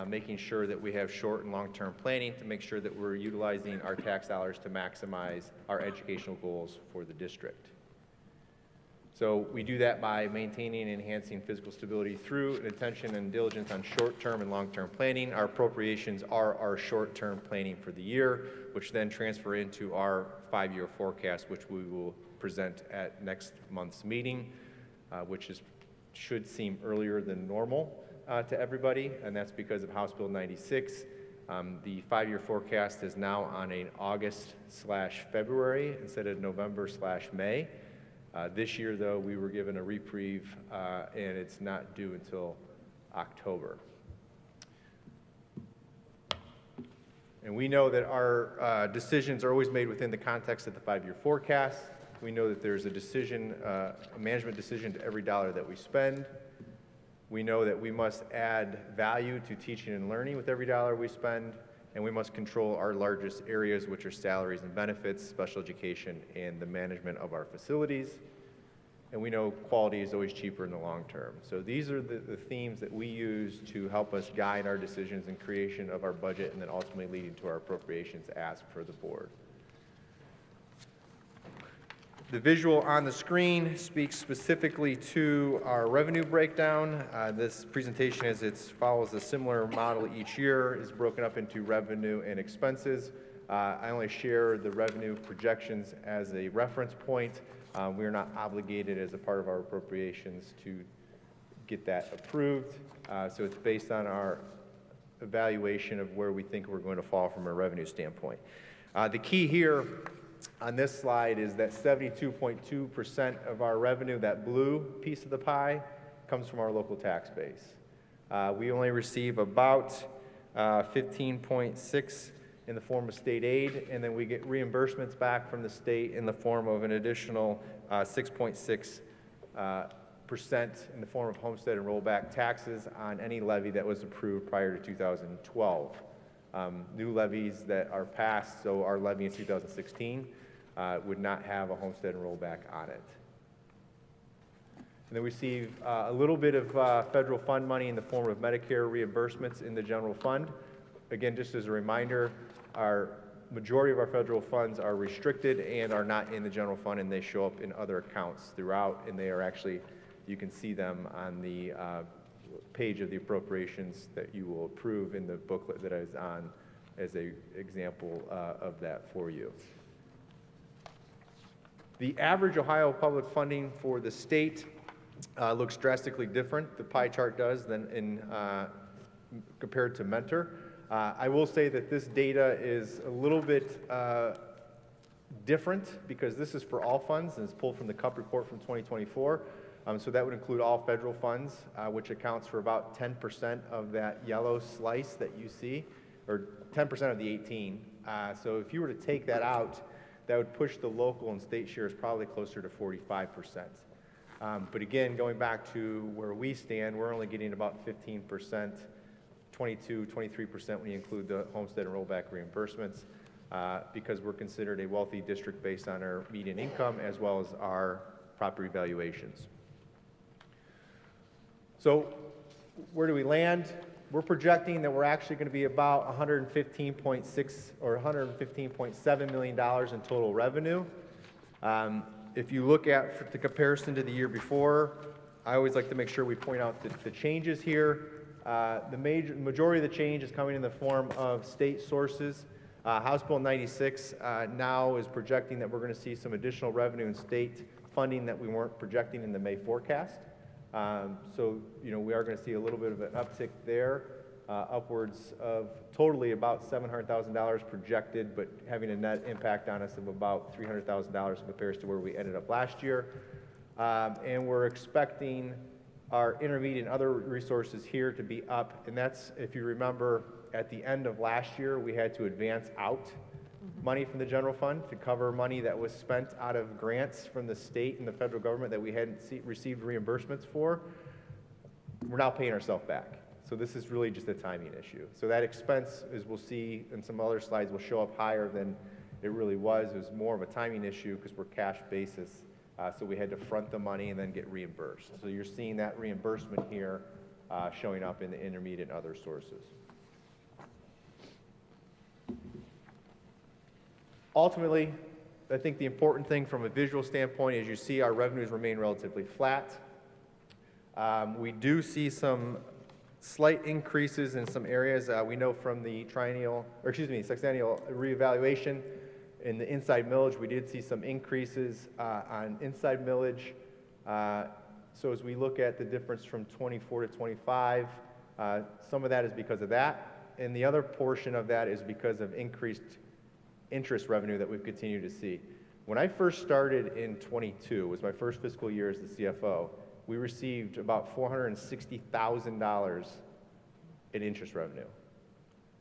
making sure that we have short and long-term planning to make sure that we're utilizing our tax dollars to maximize our educational goals for the district. So we do that by maintaining and enhancing physical stability through an attention and diligence on short-term and long-term planning. Our appropriations are our short-term planning for the year, which then transfer into our 5-year forecast, which we will present at next month's meeting, which should seem earlier than normal to everybody, and that's because of House Bill 96. The 5-year forecast is now on an August/February instead of November/May. This year, though, we were given a reprieve, and it's not due until October. And we know that our decisions are always made within the context of the 5-year forecast. We know that there's a decision, a management decision to every dollar that we spend. We know that we must add value to teaching and learning with every dollar we spend, and we must control our largest areas, which are salaries and benefits, special education, and the management of our facilities. And we know quality is always cheaper in the long term. So these are the themes that we use to help us guide our decisions and creation of our budget, and then ultimately leading to our appropriations ask for the board. The visual on the screen speaks specifically to our revenue breakdown. This presentation, as it follows a similar model each year, is broken up into revenue and expenses. I only share the revenue projections as a reference point. We are not obligated as a part of our appropriations to get that approved. So it's based on our evaluation of where we think we're going to fall from a revenue standpoint. The key here on this slide is that 72.2% of our revenue, that blue piece of the pie, comes from our local tax base. We only receive about 15.6 in the form of state aid, and then we get reimbursements back from the state in the form of an additional 6.6% in the form of homestead and rollback taxes on any levy that was approved prior to 2012. New levies that are passed, so our levy in 2016, would not have a homestead and rollback on it. And then we receive a little bit of federal fund money in the form of Medicare reimbursements in the general fund. Again, just as a reminder, our majority of our federal funds are restricted and are not in the general fund, and they show up in other accounts throughout, and they are actually, you can see them on the page of the appropriations that you will approve in the booklet that is on as an example of that for you. The average Ohio public funding for the state looks drastically different, the pie chart does, than compared to Mentor. I will say that this data is a little bit different because this is for all funds, and it's pulled from the CUP report from 2024. So that would include all federal funds, which accounts for about 10% of that yellow slice that you see, or 10% of the 18. So if you were to take that out, that would push the local and state shares probably closer to 45%. But again, going back to where we stand, we're only getting about 15%, 22, 23% when you include the homestead and rollback reimbursements, because we're considered a wealthy district based on our median income as well as our property valuations. So where do we land? We're projecting that we're actually going to be about $115.6 or $115.7 million in total revenue. If you look at the comparison to the year before, I always like to make sure we point out the changes here. The majority of the change is coming in the form of state sources. House Bill 96 now is projecting that we're going to see some additional revenue and state funding that we weren't projecting in the May forecast. So, we are going to see a little bit of an uptick there, upwards of totally about $700,000 projected, but having a net impact on us of about $300,000 in comparison to where we ended up last year. And we're expecting our intermediate and other resources here to be up, and that's, if you remember, at the end of last year, we had to advance out money from the general fund to cover money that was spent out of grants from the state and the federal government that we hadn't received reimbursements for. We're now paying ourselves back. So this is really just a timing issue. So that expense, as we'll see in some other slides, will show up higher than it really was. It was more of a timing issue because we're cash basis. So we had to front the money and then get reimbursed. So you're seeing that reimbursement here showing up in the intermediate and other sources. Ultimately, I think the important thing from a visual standpoint is you see our revenues remain relatively flat. We do see some slight increases in some areas. We know from the sexennial reevaluation in the inside millage, we did see some increases on inside millage. So as we look at the difference from 24 to 25, some of that is because of that. And the other portion of that is because of increased interest revenue that we've continued to see. When I first started in 22, was my first fiscal year as the CFO, we received about $460,000 in interest revenue.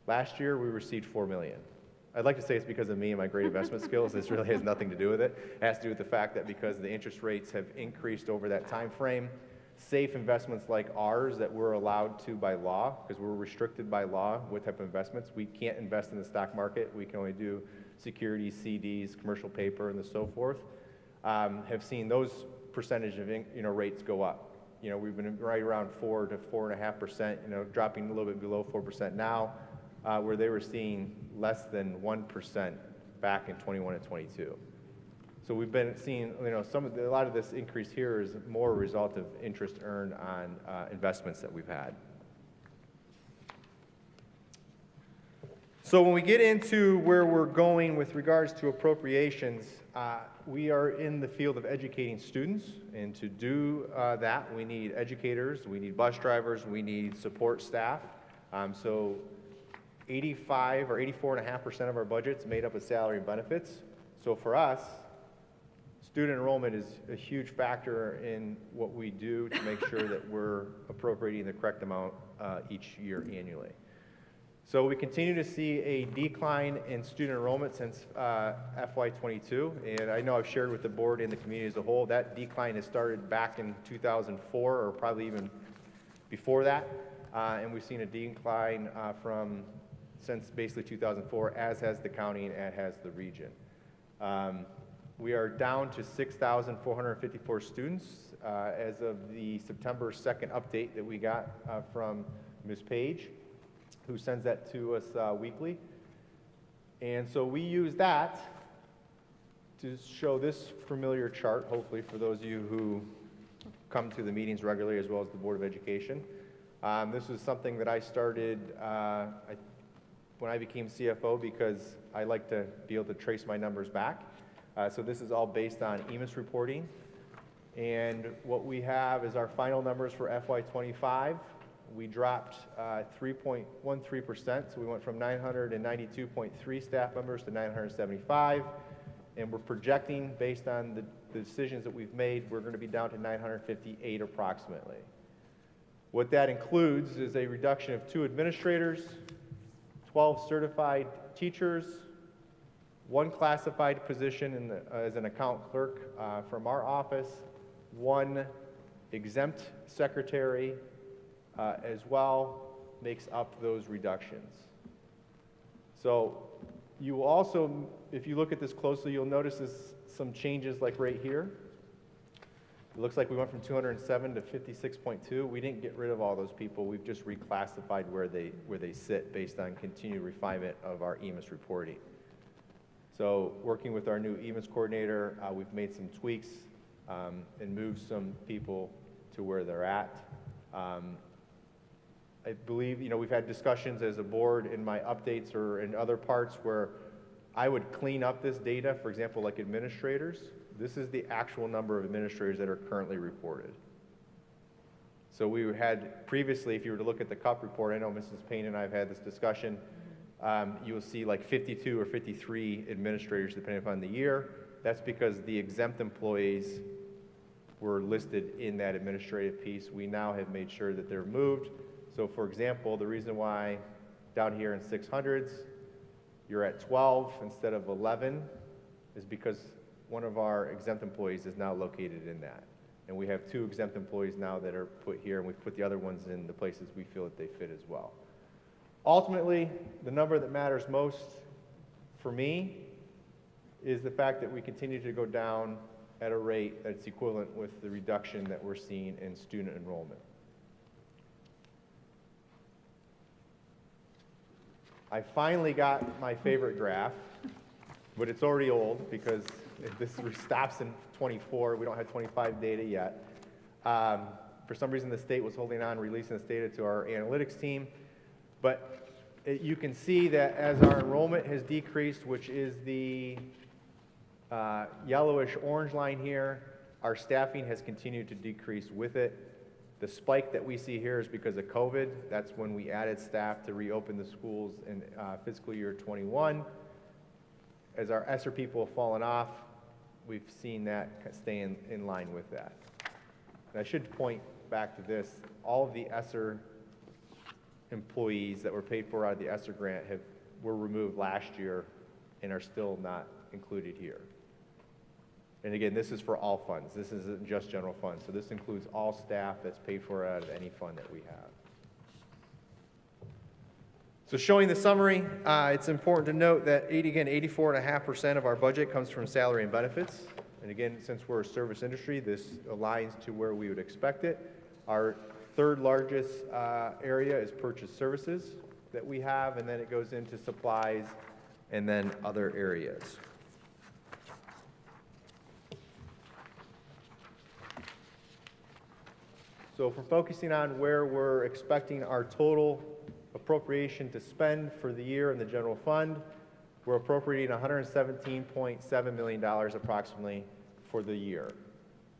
Last year, we received $4 million. I'd like to say it's because of me and my great investment skills. This really has nothing to do with it. It has to do with the fact that because the interest rates have increased over that time frame, safe investments like ours that we're allowed to by law, because we're restricted by law what type of investments. We can't invest in the stock market. We can only do securities, CDs, commercial paper, and so forth, have seen those percentage of rates go up. We've been right around 4 to 4.5%, dropping a little bit below 4% now, where they were seeing less than 1% back in 21 and 22. So we've been seeing, a lot of this increase here is more a result of interest earned on investments that we've had. So when we get into where we're going with regards to appropriations, we are in the field of educating students, and to do that, we need educators, we need bus drivers, we need support staff. So 85 or 84.5% of our budget's made up of salary and benefits. So for us, student enrollment is a huge factor in what we do to make sure that we're appropriating the correct amount each year annually. So we continue to see a decline in student enrollment since FY22, and I know I've shared with the board and the community as a whole, that decline has started back in 2004 or probably even before that, and we've seen a decline since basically 2004, as has the county and as has the region. We are down to 6,454 students as of the September 2nd update that we got from Ms. Page, who sends that to us weekly. And so we use that to show this familiar chart, hopefully for those of you who come to the meetings regularly as well as the Board of Education. This was something that I started when I became CFO because I like to be able to trace my numbers back. So this is all based on EMIS reporting. And what we have is our final numbers for FY25. We dropped 3.13%, so we went from 992.3 staff members to 975, and we're projecting, based on the decisions that we've made, we're going to be down to 958 approximately. What that includes is a reduction of 2 administrators, 12 certified teachers, 1 classified position as an account clerk from our office, 1 exempt secretary, as well, makes up those reductions. So you will also, if you look at this closely, you'll notice some changes like right here. It looks like we went from 207 to 56.2. We didn't get rid of all those people. We've just reclassified where they sit based on continued refinement of our EMIS reporting. So working with our new EMIS coordinator, we've made some tweaks and moved some people to where they're at. I believe, we've had discussions as a board in my updates or in other parts where I would clean up this data, for example, like administrators. This is the actual number of administrators that are currently reported. So we had previously, if you were to look at the CUP report, I know Mrs. Payne and I have had this discussion, you will see like 52 or 53 administrators depending upon the year. That's because the exempt employees were listed in that administrative piece. We now have made sure that they're moved. So for example, the reason why down here in 600s, you're at 12 instead of 11 is because one of our exempt employees is now located in that. And we have 2 exempt employees now that are put here, and we've put the other ones in the places we feel that they fit as well. Ultimately, the number that matters most for me is the fact that we continue to go down at a rate that's equivalent with the reduction that we're seeing in student enrollment. I finally got my favorite graph. but it's already old because if this stops in 24. We don't have 25 data yet. For some reason, the state was holding on releasing this data to our analytics team. But you can see that as our enrollment has decreased, which is the yellowish orange line here, our staffing has continued to decrease with it. The spike that we see here is because of COVID. That's when we added staff to reopen the schools in fiscal year 21. As our ESSER people have fallen off, we've seen that stay in line with that. And I should point back to this. All of the ESSER employees that were paid for out of the ESSER grant were removed last year and are still not included here. And again, this is for all funds. This isn't just general funds. So this includes all staff that's paid for out of any fund that we have. So showing the summary, it's important to note that 84.5% of our budget comes from salary and benefits. And again, since we're a service industry, this aligns to where we would expect it. Our third largest area is purchase services that we have, and then it goes into supplies and then other areas. So if we're focusing on where we're expecting our total appropriation to spend for the year in the general fund, we're appropriating $117.7 million approximately for the year.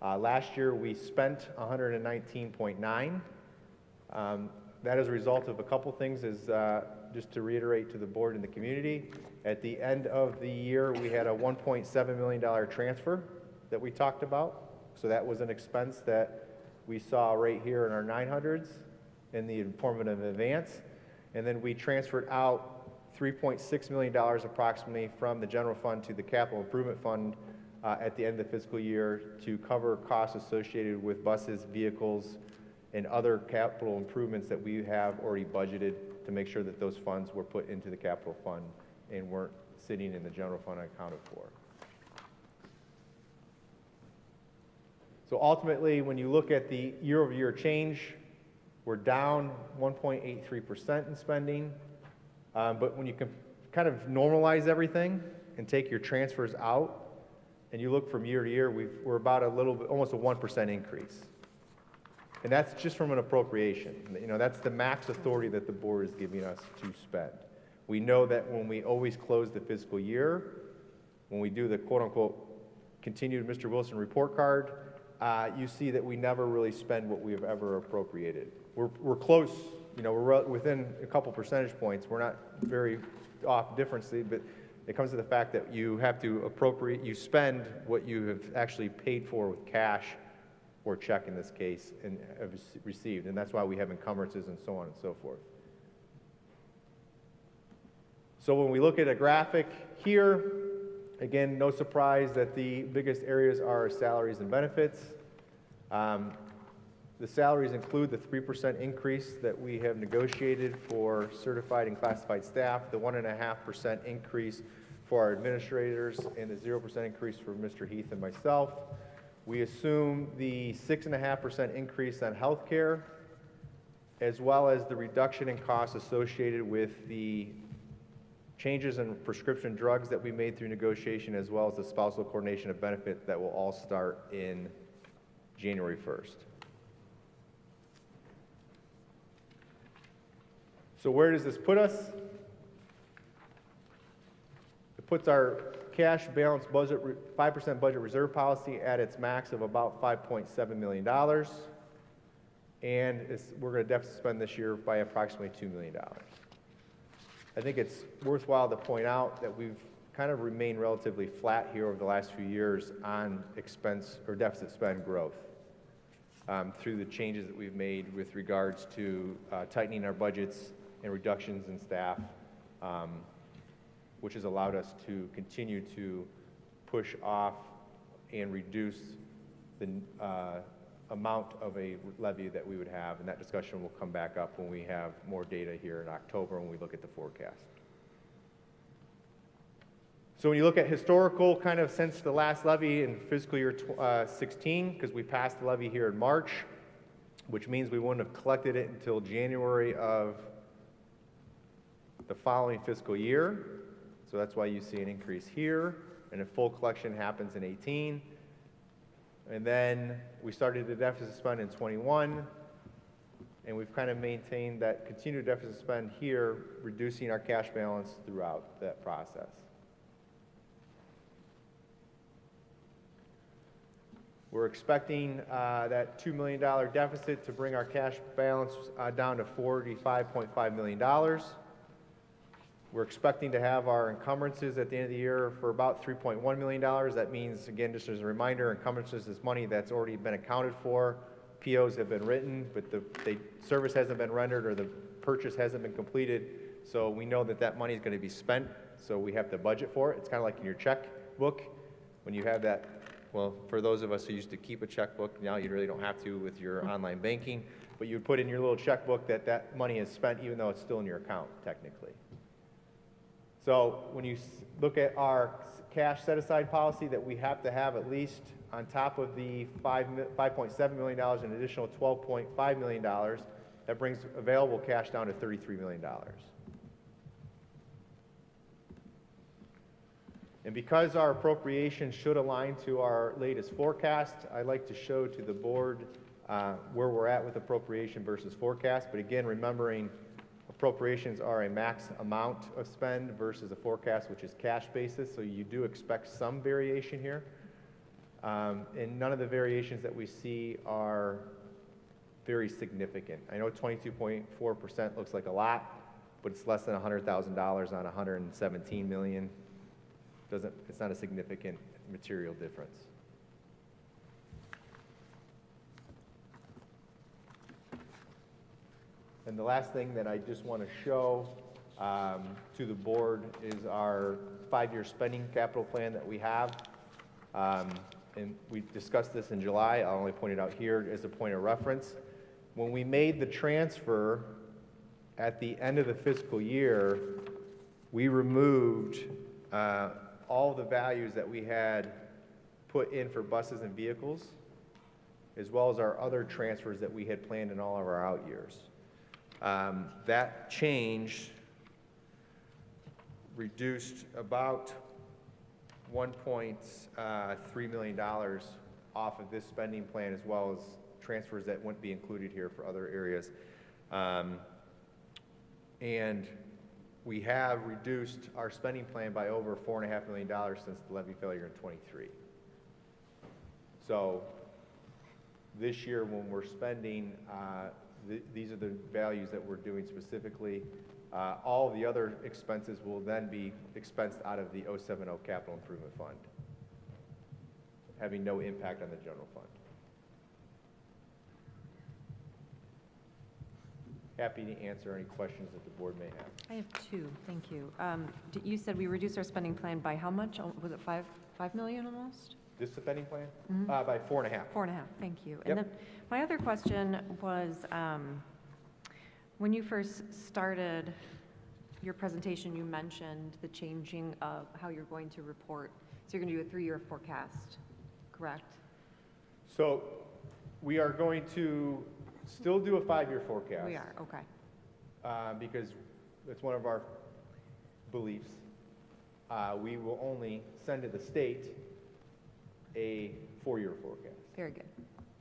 Last year we spent $119.9. That is a result of a couple things, just to reiterate to the board and the community. At the end of the year, we had a $1.7 million transfer that we talked about. So that was an expense that we saw right here in our 900s in the informative advance. And then we transferred out $3.6 million approximately from the general fund to the capital improvement fund at the end of the fiscal year to cover costs associated with buses, vehicles, and other capital improvements that we have already budgeted to make sure that those funds were put into the capital fund and weren't sitting in the general fund accounted for. So ultimately, when you look at the year-over-year change, we're down 1.83% in spending. But when you can kind of normalize everything and take your transfers out, and you look from year to year, we're about almost a 1% increase. And that's just from an appropriation. You know, that's the max authority that the board is giving us to spend. We know that when we always close the fiscal year, when we do the quote-unquote continued Mr. Wilson report card, you see that we never really spend what we have ever appropriated. We're close, you know, we're within a couple percentage points. We're not very off differently, but it comes to the fact that you have to you spend what you have actually paid for with cash or check in this case and have received. And that's why we have encumbrances and so on and so forth. So when we look at a graphic here, again, no surprise that the biggest areas are salaries and benefits. The salaries include the 3% increase that we have negotiated for certified and classified staff, the 1.5% increase for our administrators, and the 0% increase for Mr. Heath and myself. We assume the 6.5% increase on health care, as well as the reduction in costs associated with the changes in prescription drugs that we made through negotiation, as well as the spousal coordination of benefit that will all start in January 1st. So where does this put us? It puts our cash balance budget, 5% budget reserve policy at its max of about $5.7 million. And we're going to deficit spend this year by approximately $2 million. I think it's worthwhile to point out that we've kind of remained relatively flat here over the last few years on expense or deficit spend growth through the changes that we've made with regards to tightening our budgets and reductions in staff, which has allowed us to continue to push off and reduce the amount of a levy that we would have, and that discussion will come back up when we have more data here in October when we look at the forecast. So when you look at historical, kind of since the last levy in fiscal year 16, because we passed the levy here in March, which means we wouldn't have collected it until January of the following fiscal year. So that's why you see an increase here, and a full collection happens in 18. And then we started the deficit spend in 21, and we've kind of maintained that continued deficit spend here, reducing our cash balance throughout that process. We're expecting that $2 million deficit to bring our cash balance down to $45.5 million. We're expecting to have our encumbrances at the end of the year for about $3.1 million. That means, again, just as a reminder, encumbrances is money that's already been accounted for. POs have been written, but the service hasn't been rendered or the purchase hasn't been completed. So we know that that money is going to be spent, so we have to budget for it. It's kind of like in your checkbook. When you have that, well, for those of us who used to keep a checkbook, now you really don't have to with your online banking, but you would put in your little checkbook that that money is spent even though it's still in your account, technically. So when you look at our cash set-aside policy that we have to have at least on top of the $5.7 million, an additional $12.5 million, that brings available cash down to $33 million. And because our appropriations should align to our latest forecast, I'd like to show to the board where we're at with appropriation versus forecast. But again, remembering appropriations are a max amount of spend versus a forecast, which is cash basis. So you do expect some variation here. And none of the variations that we see are very significant. I know 22.4% looks like a lot, but it's less than $100,000 on $117 million. It's not a significant material difference. And the last thing that I just want to show to the board is our 5-year spending capital plan that we have. And we discussed this in July. I'll only point it out here as a point of reference. When we made the transfer at the end of the fiscal year, we removed all the values that we had put in for buses and vehicles, as well as our other transfers that we had planned in all of our out years. That change reduced about $1.3 million off of this spending plan, as well as transfers that wouldn't be included here for other areas. And we have reduced our spending plan by over $4.5 million since the levy failure in '23. So this year when we're spending, these are the values that we're doing specifically. All the other expenses will then be expensed out of the 070 Capital Improvement Fund, having no impact on the general fund. Happy to answer any questions that the board may have. I have two, thank you. You said we reduced our spending plan by how much? Was it 5 million almost? This spending plan? By 4.5. 4.5, thank you. Yep. And then my other question was, when you first started your presentation, you mentioned the changing of how you're going to report. So you're going to do a 3-year forecast, correct? So we are going to still do a 5-year forecast. We are, okay. Because it's one of our beliefs. We will only send to the state a 4-year forecast. Very good.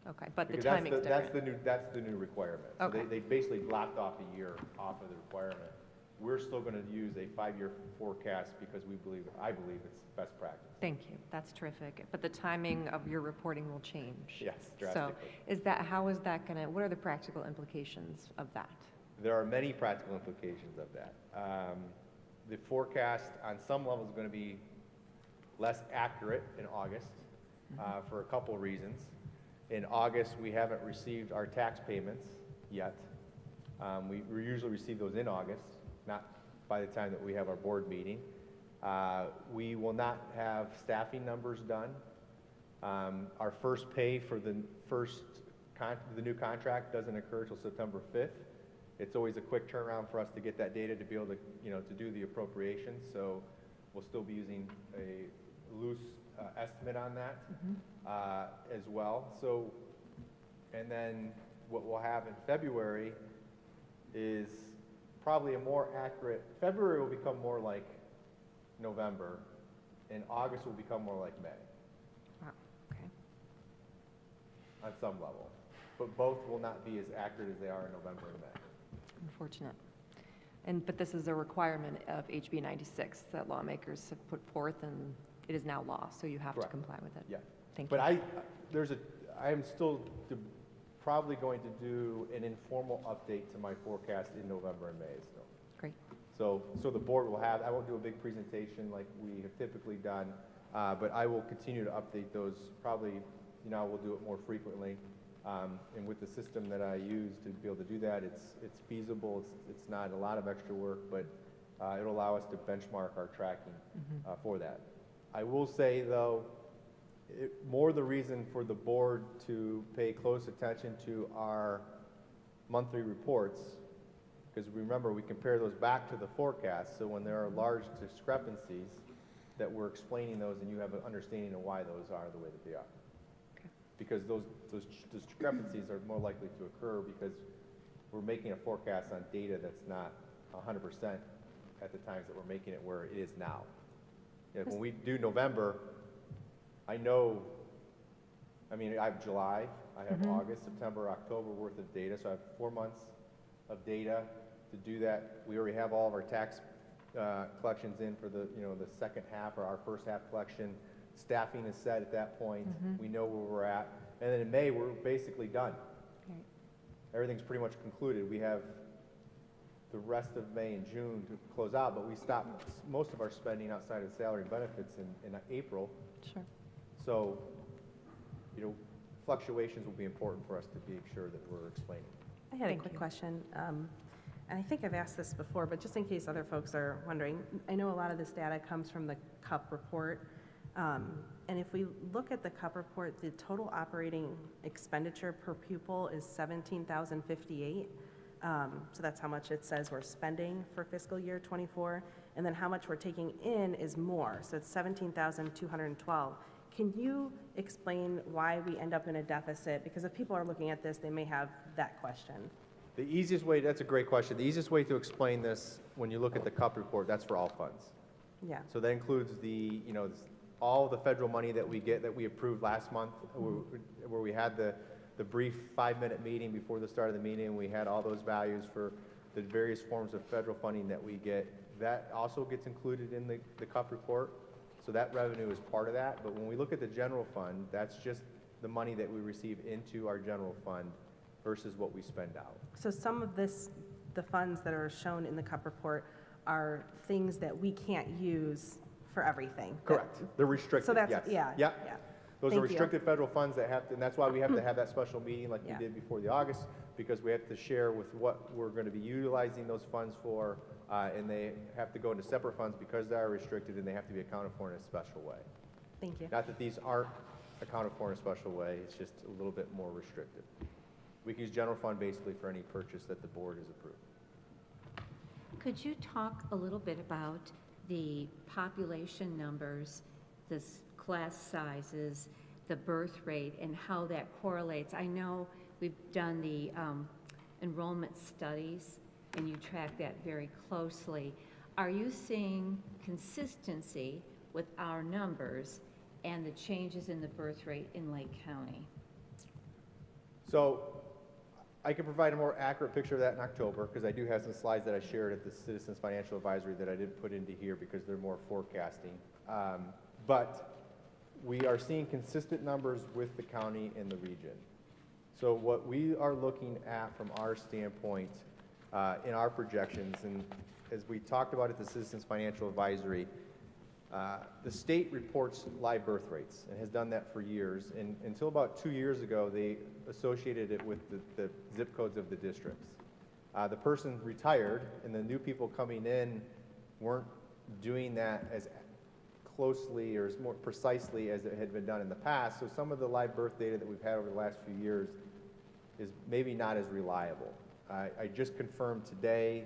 Okay, but the Because timing's different. that's the new requirement. So Okay. they basically blocked off a year off of the requirement. We're still going to use a 5-year forecast because I believe it's best practice. Thank you, that's terrific. But the timing of your reporting will change. Yes, So drastically. how is that going to, what are the practical implications of that? There are many practical implications of that. The forecast on some levels is going to be less accurate in August for a couple reasons. In August, we haven't received our tax payments yet. We usually receive those in August, not by the time that we have our board meeting. We will not have staffing numbers done. Our first pay for the new contract doesn't occur till September 5th. It's always a quick turnaround for us to get that data to be able to, to do the appropriations. So we'll still be using a loose estimate on that as well. So, and then what we'll have in February is probably a more accurate, February will become more like November, and August will become more like May Wow, okay. on some level. But both will not be as accurate as they are in November and May. Unfortunate. But this is a requirement of HB 96 that lawmakers have put forth, and it is now law, so you have to Correct. comply with it. Yeah. Thank you. But I am still probably going to do an informal update to my forecast in November and May still. Great. So the board will have, I won't do a big presentation like we have typically done, but I will continue to update those. Probably, we'll do it more frequently. And with the system that I use to be able to do that, it's feasible. It's not a lot of extra work, but it'll allow us to benchmark our tracking for that. I will say, though, more the reason for the board to pay close attention to our monthly reports, because remember, we compare those back to the forecast, so when there are large discrepancies, that we're explaining those and you have an understanding of why those are the way that they are. Okay. Because those discrepancies are more likely to occur because we're making a forecast on data that's not 100% at the times that we're making it where it is now. When we do November, I have July, I have August, September, October worth of data, so I have 4 months of data to do that. We already have all of our tax collections in for the second half or our first half collection. Staffing is set at that point. We know where we're at. And then in May, we're basically done. Right. Everything's pretty much concluded. We have the rest of May and June to close out, but we stop most of our spending outside of salary and benefits in April. Sure. So, fluctuations will be important for us to make sure that we're explaining. I had a Thank quick you. question, and I think I've asked this before, but just in case other folks are wondering, I know a lot of this data comes from the CUP report, and if we look at the CUP report, the total operating expenditure per pupil is $17,058. So that's how much it says we're spending for fiscal year '24, and then how much we're taking in is more, so it's $17,212. Can you explain why we end up in a deficit? Because if people are looking at this, they may have that question. The easiest way, that's a great question. The easiest way to explain this, when you look at the CUP report, that's for all funds. Yeah. So that includes all the federal money that we get that we approved last month, where we had the brief 5-minute meeting before the start of the meeting, and we had all those values for the various forms of federal funding that we get. That also gets included in the CUP report. So that revenue is part of that. But when we look at the general fund, that's just the money that we receive into our general fund versus what we spend out. So some of this, the funds that are shown in the CUP report are things that we can't use for everything. Correct. They're restricted, So that's, yes. yeah. Yep. Yeah. Those are Thank you. restricted federal funds that have to, and that's why we have to have that special meeting like we Yeah. did before the August, because we have to share with what we're going to be utilizing those funds for, and they have to go into separate funds because they are restricted and they have to be accounted for in a special way. Thank you. Not that these aren't accounted for in a special way, it's just a little bit more restricted. We can use general fund basically for any purchase that the board has approved. Could you talk a little bit about the population numbers, the class sizes, the birth rate, and how that correlates? I know we've done the enrollment studies, and you track that very closely. Are you seeing consistency with our numbers and the changes in the birth rate in Lake County? So I can provide a more accurate picture of that in October, because I do have some slides that I shared at the Citizens Financial Advisory that I didn't put into here because they're more forecasting. But we are seeing consistent numbers with the county and the region. So what we are looking at from our standpoint in our projections, and as we talked about at the Citizens Financial Advisory, the state reports live birth rates and has done that for years. And until about 2 years ago, they associated it with the zip codes of the districts. The person retired, and the new people coming in weren't doing that as closely or as more precisely as it had been done in the past. So some of the live birth data that we've had over the last few years is maybe not as reliable. I just confirmed today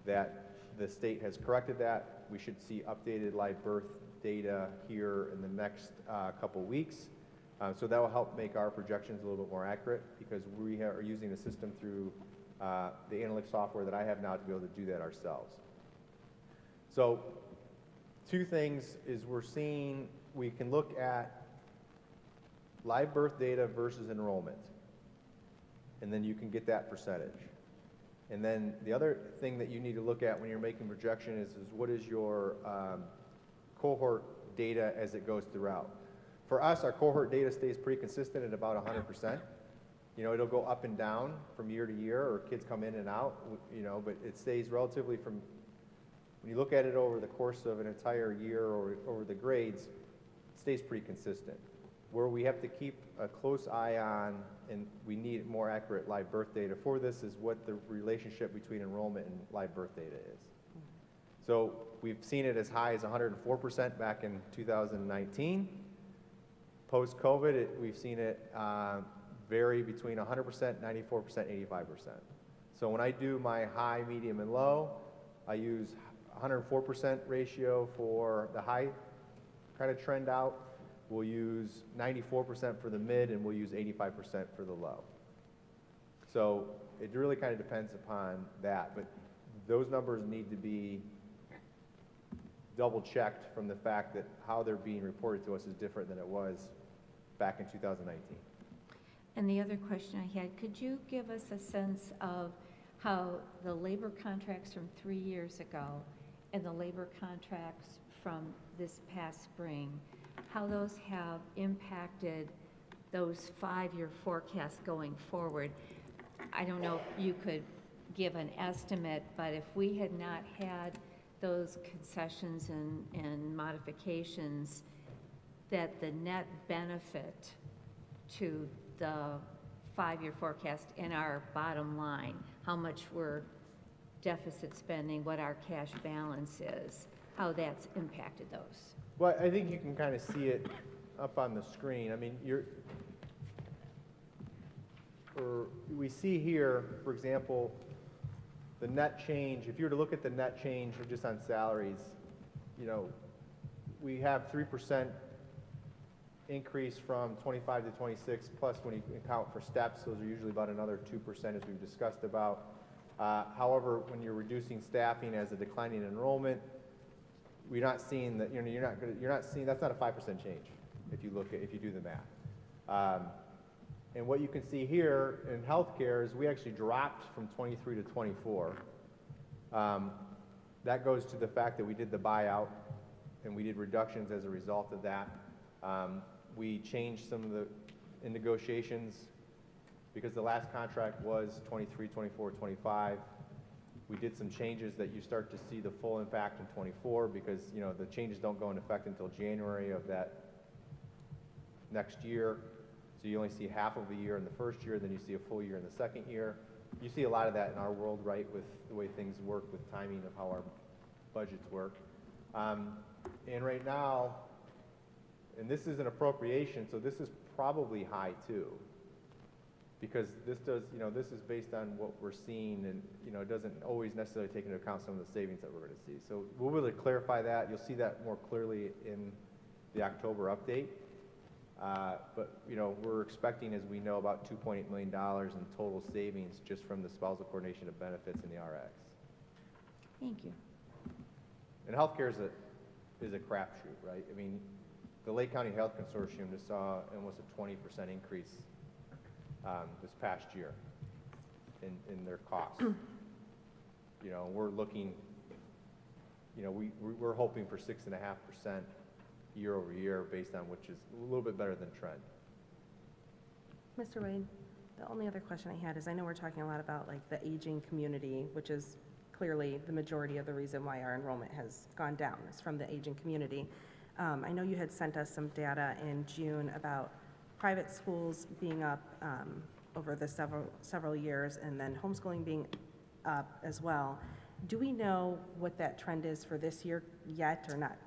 that the state has corrected that. We should see updated live birth data here in the next couple weeks. So that will help make our projections a little bit more accurate, because we are using the system through the analytic software that I have now to be able to do that ourselves. So two things is we can look at live birth data versus enrollment. And then you can get that percentage. And then the other thing that you need to look at when you're making projection is what is your cohort data as it goes throughout. For us, our cohort data stays pretty consistent at about 100%. You know, it'll go up and down from year to year, or kids come in and out, you know, but it stays relatively when you look at it over the course of an entire year or over the grades, it stays pretty consistent. Where we have to keep a close eye on, and we need more accurate live birth data for this, is what the relationship between enrollment and live birth data is. So we've seen it as high as 104% back in 2019. Post-COVID, we've seen it vary between 100%, 94%, 85%. So when I do my high, medium, and low, I use 104% ratio for the high kind of trend out. We'll use 94% for the mid, and we'll use 85% for the low. So it really kind of depends upon that, but those numbers need to be double-checked from the fact that how they're being reported to us is different than it was back in 2019. And the other question I had, could you give us a sense of how the labor contracts from 3 years ago and the labor contracts from this past spring, how those have impacted those 5-year forecasts going forward? I don't know if you could give an estimate, but if we had not had those concessions and modifications, that the net benefit to the 5-year forecast in our bottom line, how much we're deficit spending, what our cash balance is, how that's impacted those. Well, I think you can kind of see it up on the screen. I mean, we see here, for example, the net change. If you were to look at the net change just on salaries, you know, we have 3% increase from 25 to 26, plus when you account for steps, those are usually about another 2% as we've discussed about. However, when you're reducing staffing as a declining enrollment, we're not seeing that, you know, you're not seeing, that's not a 5% change if you do the math. And what you can see here in healthcare is we actually dropped from 23 to 24. That goes to the fact that we did the buyout and we did reductions as a result of that. We changed some of in negotiations because the last contract was 23, 24, 25. We did some changes that you start to see the full impact in 24 because, you know, the changes don't go into effect until January of that next year. So you only see half of a year in the first year, then you see a full year in the second year. You see a lot of that in our world, right, with the way things work with timing of how our budgets work. And right now, and this is an appropriation, so this is probably high too, because this is based on what we're seeing, and, you know, it doesn't always necessarily take into account some of the savings that we're going to see. So we'll really clarify that. You'll see that more clearly in the October update. But, you know, we're expecting, as we know, about $2.8 million in total savings just from the spousal coordination of benefits in the RX. Thank you. And healthcare is a crapshoot, right? I mean, the Lake County Health Consortium just saw almost a 20% increase this past year in their costs. You know, we're looking, you know, we're hoping for 6.5% year over year based on which is a little bit better than trend. Mr. Wade, the only other question I had is I know we're talking a lot about like the aging community, which is clearly the majority of the reason why our enrollment has gone down is from the aging community. I know you had sent us some data in June about private schools being up over the several years and then homeschooling being up as well. Do we know what that trend is for this year yet or not?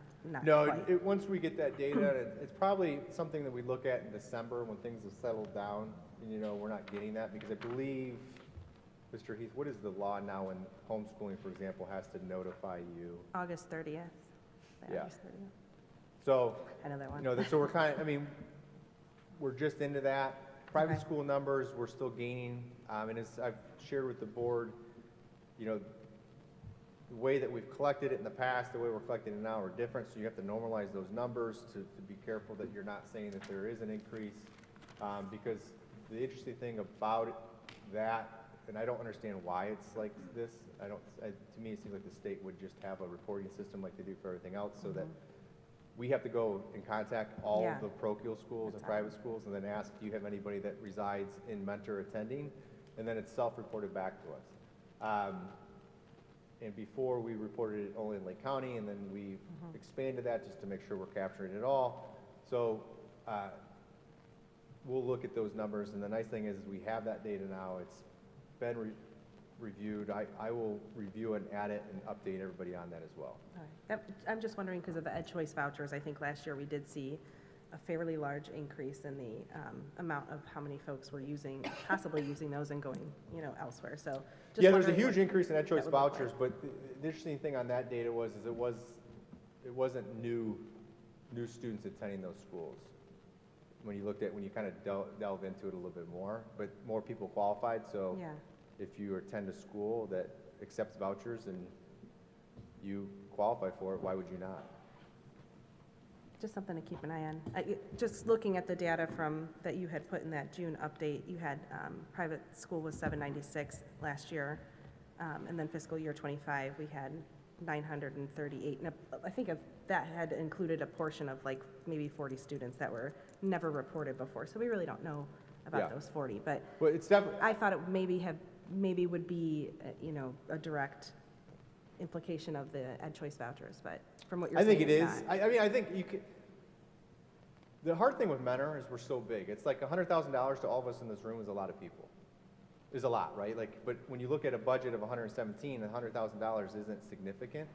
No, quite? once we get that data, it's probably something that we look at in December when things have settled down. And, you know, we're not getting that because I believe, Mr. Heath, what is the law now when homeschooling, for example, has to notify you? August 30th. Yeah. August 30th. So, I know that one. you know, so we're kind of, I mean, we're just into that. Private Okay. school numbers, we're still gaining. And as I've shared with the board, you know, the way that we've collected it in the past, the way we're collecting it now are different, so you have to normalize those numbers to be careful that you're not saying that there is an increase. Because the interesting thing about that, and I don't understand why it's like this, to me, it seems like the state would just have a reporting system like they do for everything else, so that we have to go and contact all Yeah. of the parochial schools and private schools and then ask, do you have anybody that resides in Mentor attending? And then it's self-reported back to us. And before, we reported it only in Lake County, and then we expanded that just to make sure we're capturing it all. So we'll look at those numbers, and the nice thing is we have that data now. It's been reviewed. I will review and add it and update everybody on that as well. All right. I'm just wondering, because of the Ed Choice vouchers, I think last year we did see a fairly large increase in the amount of how many folks were possibly using those and going, elsewhere, so. just Yeah, there's a wondering huge what increase in Ed Choice that would look vouchers, but the interesting thing on that data was it wasn't new students attending those schools. When you kind of delve into it a little bit more, but more people qualified, so Yeah. if you attend a school that accepts vouchers and you qualify for it, why would you not? Just something to keep an eye on. Just looking at the data that you had put in that June update, you had private school was 796 last year, and then fiscal year 25, we had 938. And I think that had included a portion of like maybe 40 students that were never reported before. So we really don't know about Yeah. those 40. But Well, it's definitely, I thought it maybe would be, a direct implication of the Ed Choice vouchers, but from what you're I saying, think it is. it's not. I think you could, the hard thing with Mentor is we're so big. It's like $100,000 to all of us in this room is a lot of people. Is a lot, right? But when you look at a budget of 117, $100,000 isn't significant.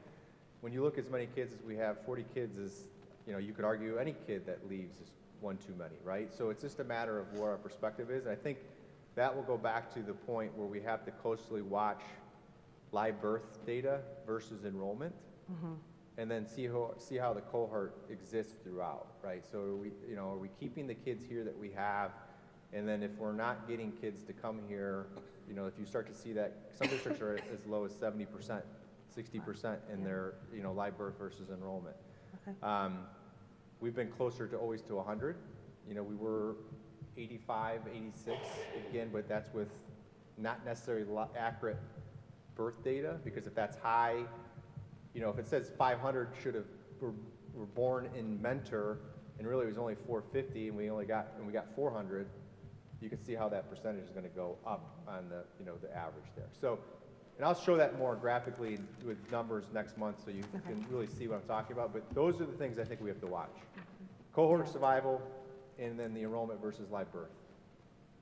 When you look at as many kids as we have, 40 kids is, you could argue any kid that leaves is one too many, right? So it's just a matter of where our perspective is. And I think that will go back to the point where we have to closely watch live birth data versus enrollment, and then see how the cohort exists throughout, right? So are we keeping the kids here that we have, and then if we're not getting kids to come here, if you start to see that, some districts are as low as 70%, 60% in their live birth versus enrollment. Okay. We've been closer to always to 100. We were 85, 86 again, but that's with not necessarily accurate birth data, because if that's high, if it says 500 were born in Mentor, and really it was only 450, and we got 400, you can see how that percentage is going to go up on the the average there. So, and I'll show that more graphically with numbers next month, so you can really see what I'm talking about. But those are the things I think we have to watch: cohort survival, and then the enrollment versus live birth,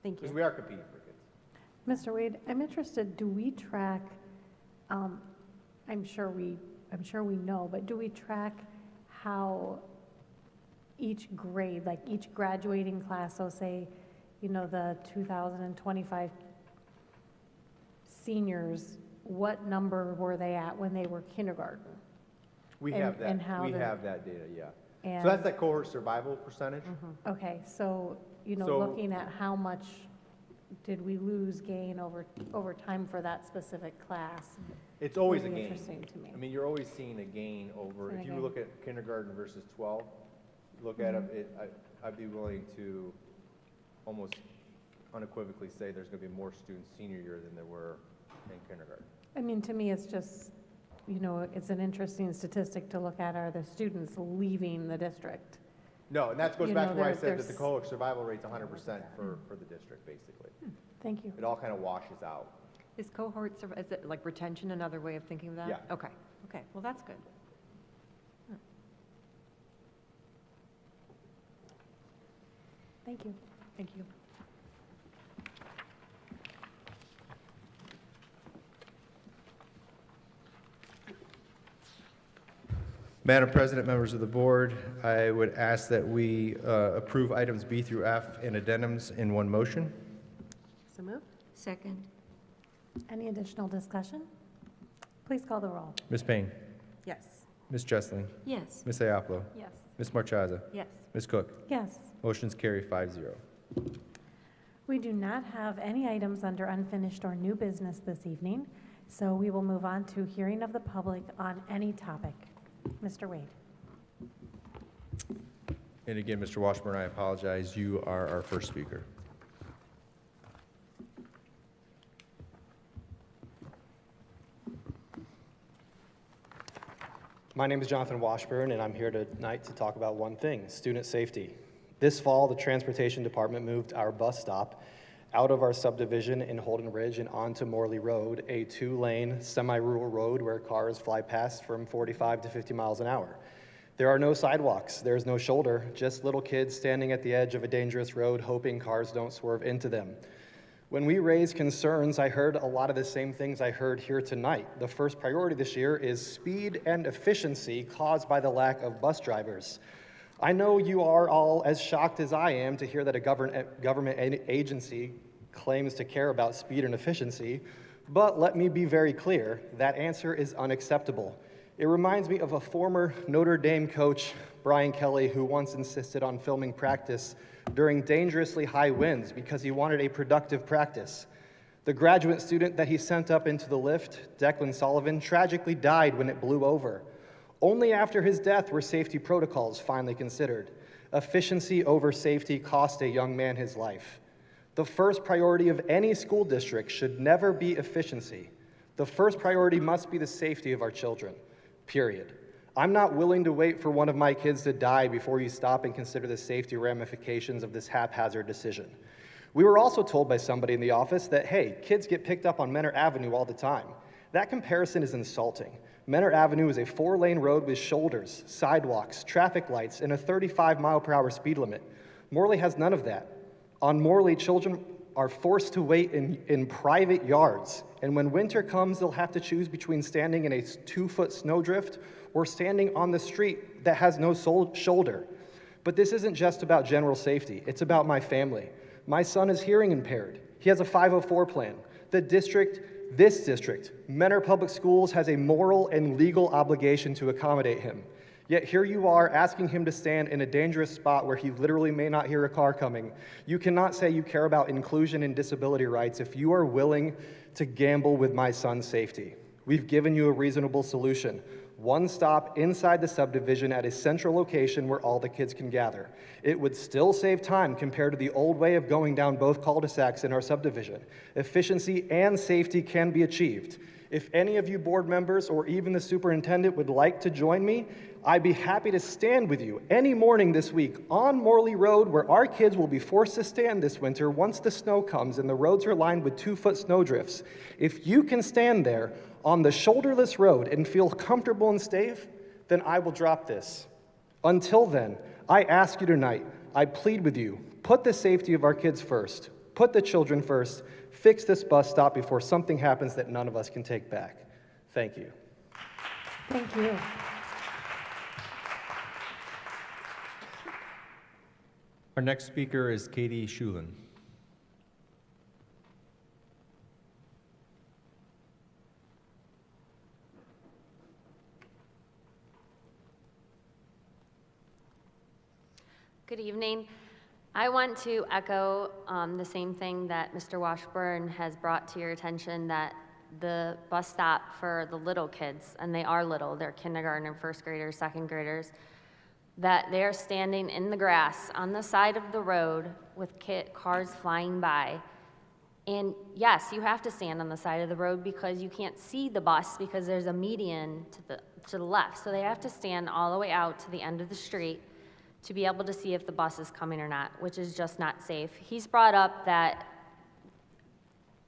Thank because you. we are competing for kids. Mr. Wade, I'm interested, do we track, I'm sure we know, but do we track how each grade, like each graduating class, so say, the 2025 seniors, what number were they at when they were kindergarten? We And- have that. and how We the- have that data, yeah. And- So that's that cohort survival percentage. Okay, so, So- looking at how much did we lose, gain over time for that specific class? It's always a would be gain. interesting to me. I mean, you're always seeing a gain over, Seeing a if you gain. look at kindergarten versus 12, look at it, I'd be willing to almost unequivocally say there's going to be more students senior year than there were in kindergarten. I mean, to me, it's just, it's an interesting statistic to look at, are the students leaving the district? No, and that goes You back know, to why I there- said that the there's- cohort survival rate's 100% for the district, basically. Thank you. It all kind of washes out. Is cohort, is it like retention another way of thinking of that? Yeah. Okay, well, that's good. Thank you. Thank you. Madam President, members of the board, I would ask that we approve items B through F and addendums in one motion. So moved? Second. Any additional discussion? Please call the roll. Ms. Payne, Yes. Ms. Jessling, Yes. Ms. Iapolo, Yes. Ms. Marchaza, Yes. Ms. Cook. Yes. Motion's carry 5-0. We do not have any items under unfinished or new business this evening. So we will move on to hearing of the public on any topic. Mr. Wade. And again, Mr. Washburn, I apologize. You are our first speaker. My name is Jonathan Washburn, and I'm here tonight to talk about one thing: student safety. This fall, the Transportation Department moved our bus stop out of our subdivision in Holden Ridge and onto Morley Road, a two-lane, semi-rural road where cars fly past from 45 to 50 miles an hour. There are no sidewalks, there's no shoulder, just little kids standing at the edge of a dangerous road hoping cars don't swerve into them. When we raised concerns, I heard a lot of the same things I heard here tonight. The first priority this year is speed and efficiency caused by the lack of bus drivers. I know you are all as shocked as I am to hear that a government agency claims to care about speed and efficiency, but let me be very clear, that answer is unacceptable. It reminds me of a former Notre Dame coach, Brian Kelly, who once insisted on filming practice during dangerously high winds because he wanted a productive practice. The graduate student that he sent up into the lift, Declan Sullivan, tragically died when it blew over. Only after his death were safety protocols finally considered. Efficiency over safety cost a young man his life. The first priority of any school district should never be efficiency. The first priority must be the safety of our children, period. I'm not willing to wait for one of my kids to die before you stop and consider the safety ramifications of this haphazard decision. We were also told by somebody in the office that, hey, kids get picked up on Menor Avenue all the time. That comparison is insulting. Menor Avenue is a 4-lane road with shoulders, sidewalks, traffic lights, and a 35-mile-per-hour speed limit. Morley has none of that. On Morley, children are forced to wait in private yards, and when winter comes, they'll have to choose between standing in a 2-foot snowdrift or standing on the street that has no shoulder. But this isn't just about general safety, it's about my family. My son is hearing impaired. He has a 504 plan. This district, Menor Public Schools, has a moral and legal obligation to accommodate him. Yet here you are asking him to stand in a dangerous spot where he literally may not hear a car coming. You cannot say you care about inclusion and disability rights if you are willing to gamble with my son's safety. We've given you a reasonable solution. One stop inside the subdivision at a central location where all the kids can gather. It would still save time compared to the old way of going down both cul-de-sacs in our subdivision. Efficiency and safety can be achieved. If any of you board members or even the superintendent would like to join me, I'd be happy to stand with you any morning this week on Morley Road, where our kids will be forced to stand this winter once the snow comes and the roads are lined with 2-foot snowdrifts. If you can stand there on the shoulderless road and feel comfortable and safe, then I will drop this. Until then, I ask you tonight, I plead with you, put the safety of our kids first, put the children first, fix this bus stop before something happens that none of us can take back. Thank you. Thank you. Our next speaker is Katie Schulin. Good evening. I want to echo the same thing that Mr. Washburn has brought to your attention, that the bus stop for the little kids, and they are little, they're kindergarten and first graders, second graders, that they're standing in the grass on the side of the road with cars flying by. And yes, you have to stand on the side of the road because you can't see the bus because there's a median to the left. So they have to stand all the way out to the end of the street to be able to see if the bus is coming or not, which is just not safe. He's brought up that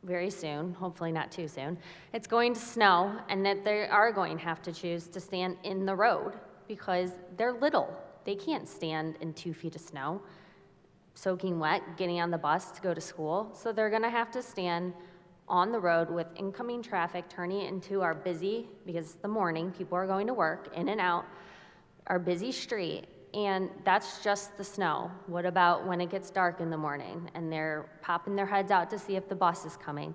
very soon, hopefully not too soon, it's going to snow and that they are going to have to choose to stand in the road because they're little. They can't stand in 2 feet of snow, soaking wet, getting on the bus to go to school. So they're gonna have to stand on the road with incoming traffic turning into our busy, because it's the morning, people are going to work, in and out, our busy street. And that's just the snow. What about when it gets dark in the morning and they're popping their heads out to see if the bus is coming?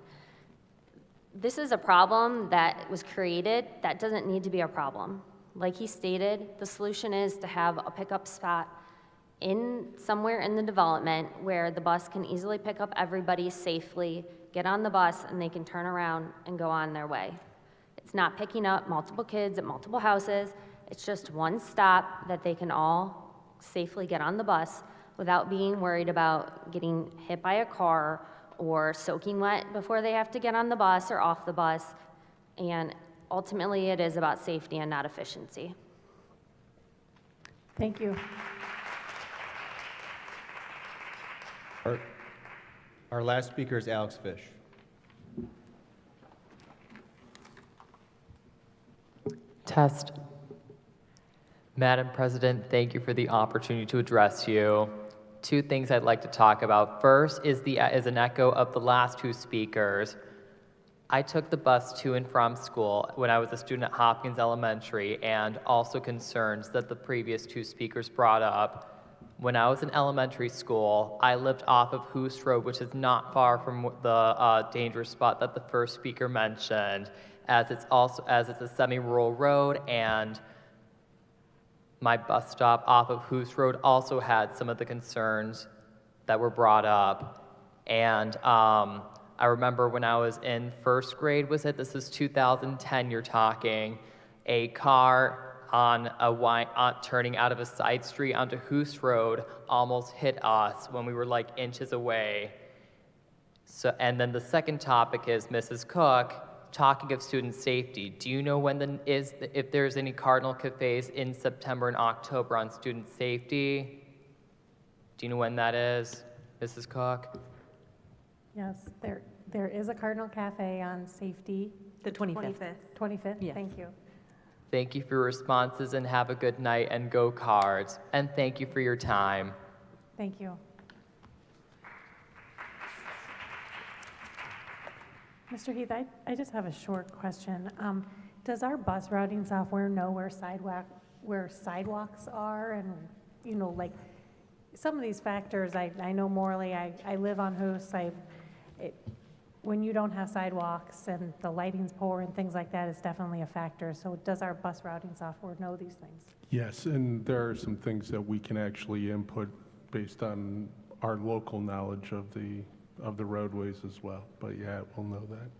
This is a problem that was created that doesn't need to be a problem. Like he stated, the solution is to have a pickup spot somewhere in the development where the bus can easily pick up everybody safely, get on the bus, and they can turn around and go on their way. It's not picking up multiple kids at multiple houses. It's just one stop that they can all safely get on the bus without being worried about getting hit by a car or soaking wet before they have to get on the bus or off the bus. And ultimately, it is about safety and not efficiency. Thank you. Our last speaker is Alex Fish. Test. Madam President, thank you for the opportunity to address you. Two things I'd like to talk about. First is an echo of the last two speakers. I took the bus to and from school when I was a student at Hopkins Elementary, and also concerns that the previous two speakers brought up. When I was in elementary school, I lived off of Hoos Road, which is not far from the dangerous spot that the first speaker mentioned, as it's a semi-rural road, and my bus stop off of Hoos Road also had some of the concerns that were brought up. And I remember when I was in first grade, this is 2010 you're talking, a car turning out of a side street onto Hoos Road almost hit us when we were like inches away. So, and then the second topic is Mrs. Cook, talking of student safety. Do you know if there's any Cardinal Cafes in September and October on student safety? Do you know when that is, Mrs. Cook? Yes, there is a Cardinal Cafe on safety. The 25th. 25th? Yes. Thank you. Thank you for your responses and have a good night and go Cards. And thank you for your time. Thank you. Mr. Heath, I just have a short question. Does our bus routing software know where sidewalks are? And, like, some of these factors, I know Morley, I live on Hoos, when you don't have sidewalks and the lighting's poor and things like that is definitely a factor. So does our bus routing software know these things? Yes, and there are some things that we can actually input based on our local knowledge of the roadways as well. But yeah, we'll know that.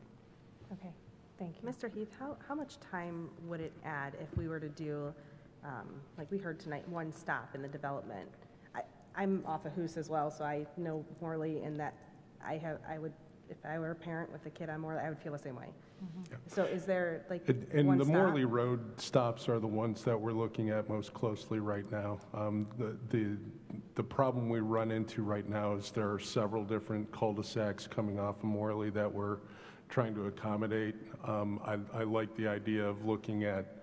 Okay, thank you. Mr. Heath, how much time would it add if we were to do, like we heard tonight, one stop in the development? I'm off of Hoos as well, so I know Morley, and that I would, if I were a parent with a kid on Morley, I would feel the same way. Yeah. So is there like And one the stop? Morley Road stops are the ones that we're looking at most closely right now. The problem we run into right now is there are several different cul-de-sacs coming off of Morley that we're trying to accommodate. I like the idea of looking at,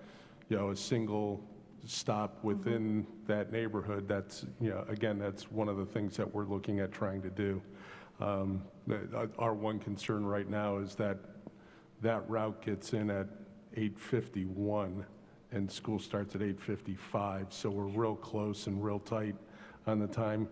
a single stop within that neighborhood. That's, again, that's one of the things that we're looking at trying to do. Our one concern right now is that route gets in at 8:51 and school starts at 8:55, so we're real close and real tight on the time.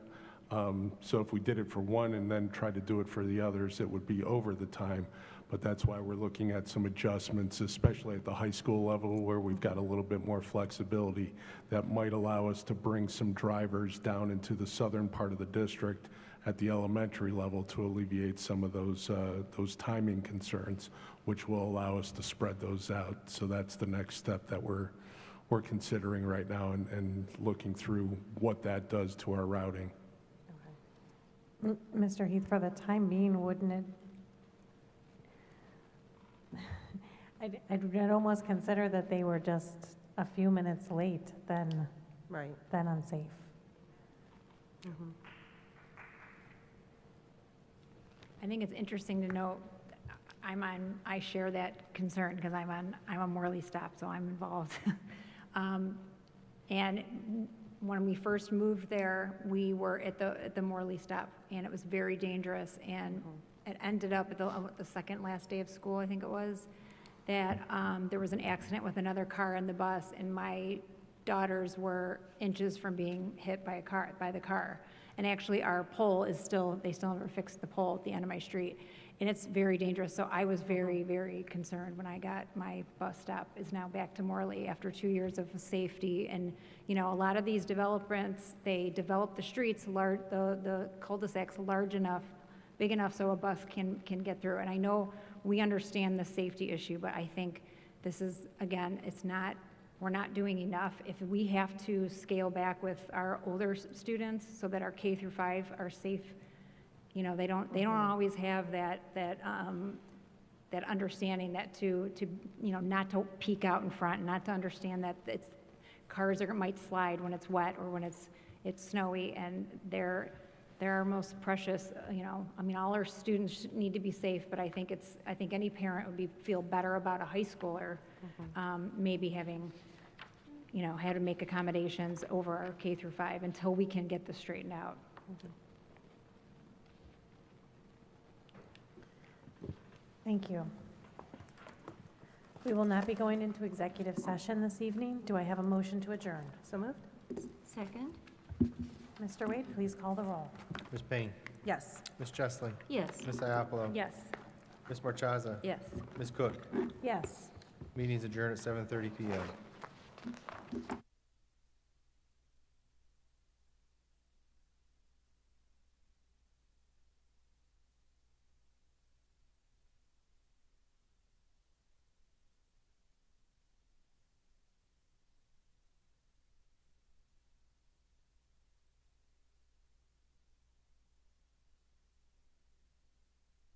So if we did it for one and then tried to do it for the others, it would be over the time. But that's why we're looking at some adjustments, especially at the high school level where we've got a little bit more flexibility that might allow us to bring some drivers down into the southern part of the district at the elementary level to alleviate some of those timing concerns, which will allow us to spread those out. So that's the next step that we're considering right now and looking through what that does to our routing. Mr. Heath, for the time being, wouldn't it, I'd almost consider that they were just a few minutes late than Right. unsafe. Mhm. I think it's interesting to note, I share that concern because I'm a Morley stop, so I'm involved. And when we first moved there, we were at the Morley stop, and it was very dangerous. And it ended up at the second last day of school, I think it was, that there was an accident with another car in the bus, and my daughters were inches from being hit by the car. And actually, our pole they still never fixed the pole at the end of my street. and it's very dangerous. So I was very, very concerned when I got my bus stop is now back to Morley after 2 years of safety. And, you know, a lot of these developments, they develop the streets, the cul-de-sacs large enough, big enough so a bus can get through. And I know we understand the safety issue, but I think this is, again, we're not doing enough. If we have to scale back with our older students so that our K through 5 are safe, you know, they don't always have that understanding that to you know, not to peek out in front, not to understand that cars might slide when it's wet or when it's snowy, and they're our most precious, you know, I mean, all our students need to be safe, but I think any parent would feel better about a high schooler maybe having, you know, had to make accommodations over our K through 5 until we can get this straightened out. Thank you. We will not be going into executive session this evening. Do I have a motion to adjourn? So moved? Second? Mr. Wade, please call the roll. Ms. Payne, Yes. Ms. Chesley, Yes. Ms. Iapolo, Yes. Ms. Marchaza, Yes. Ms. Cook. Yes. Meeting's adjourned at 7:30 PM.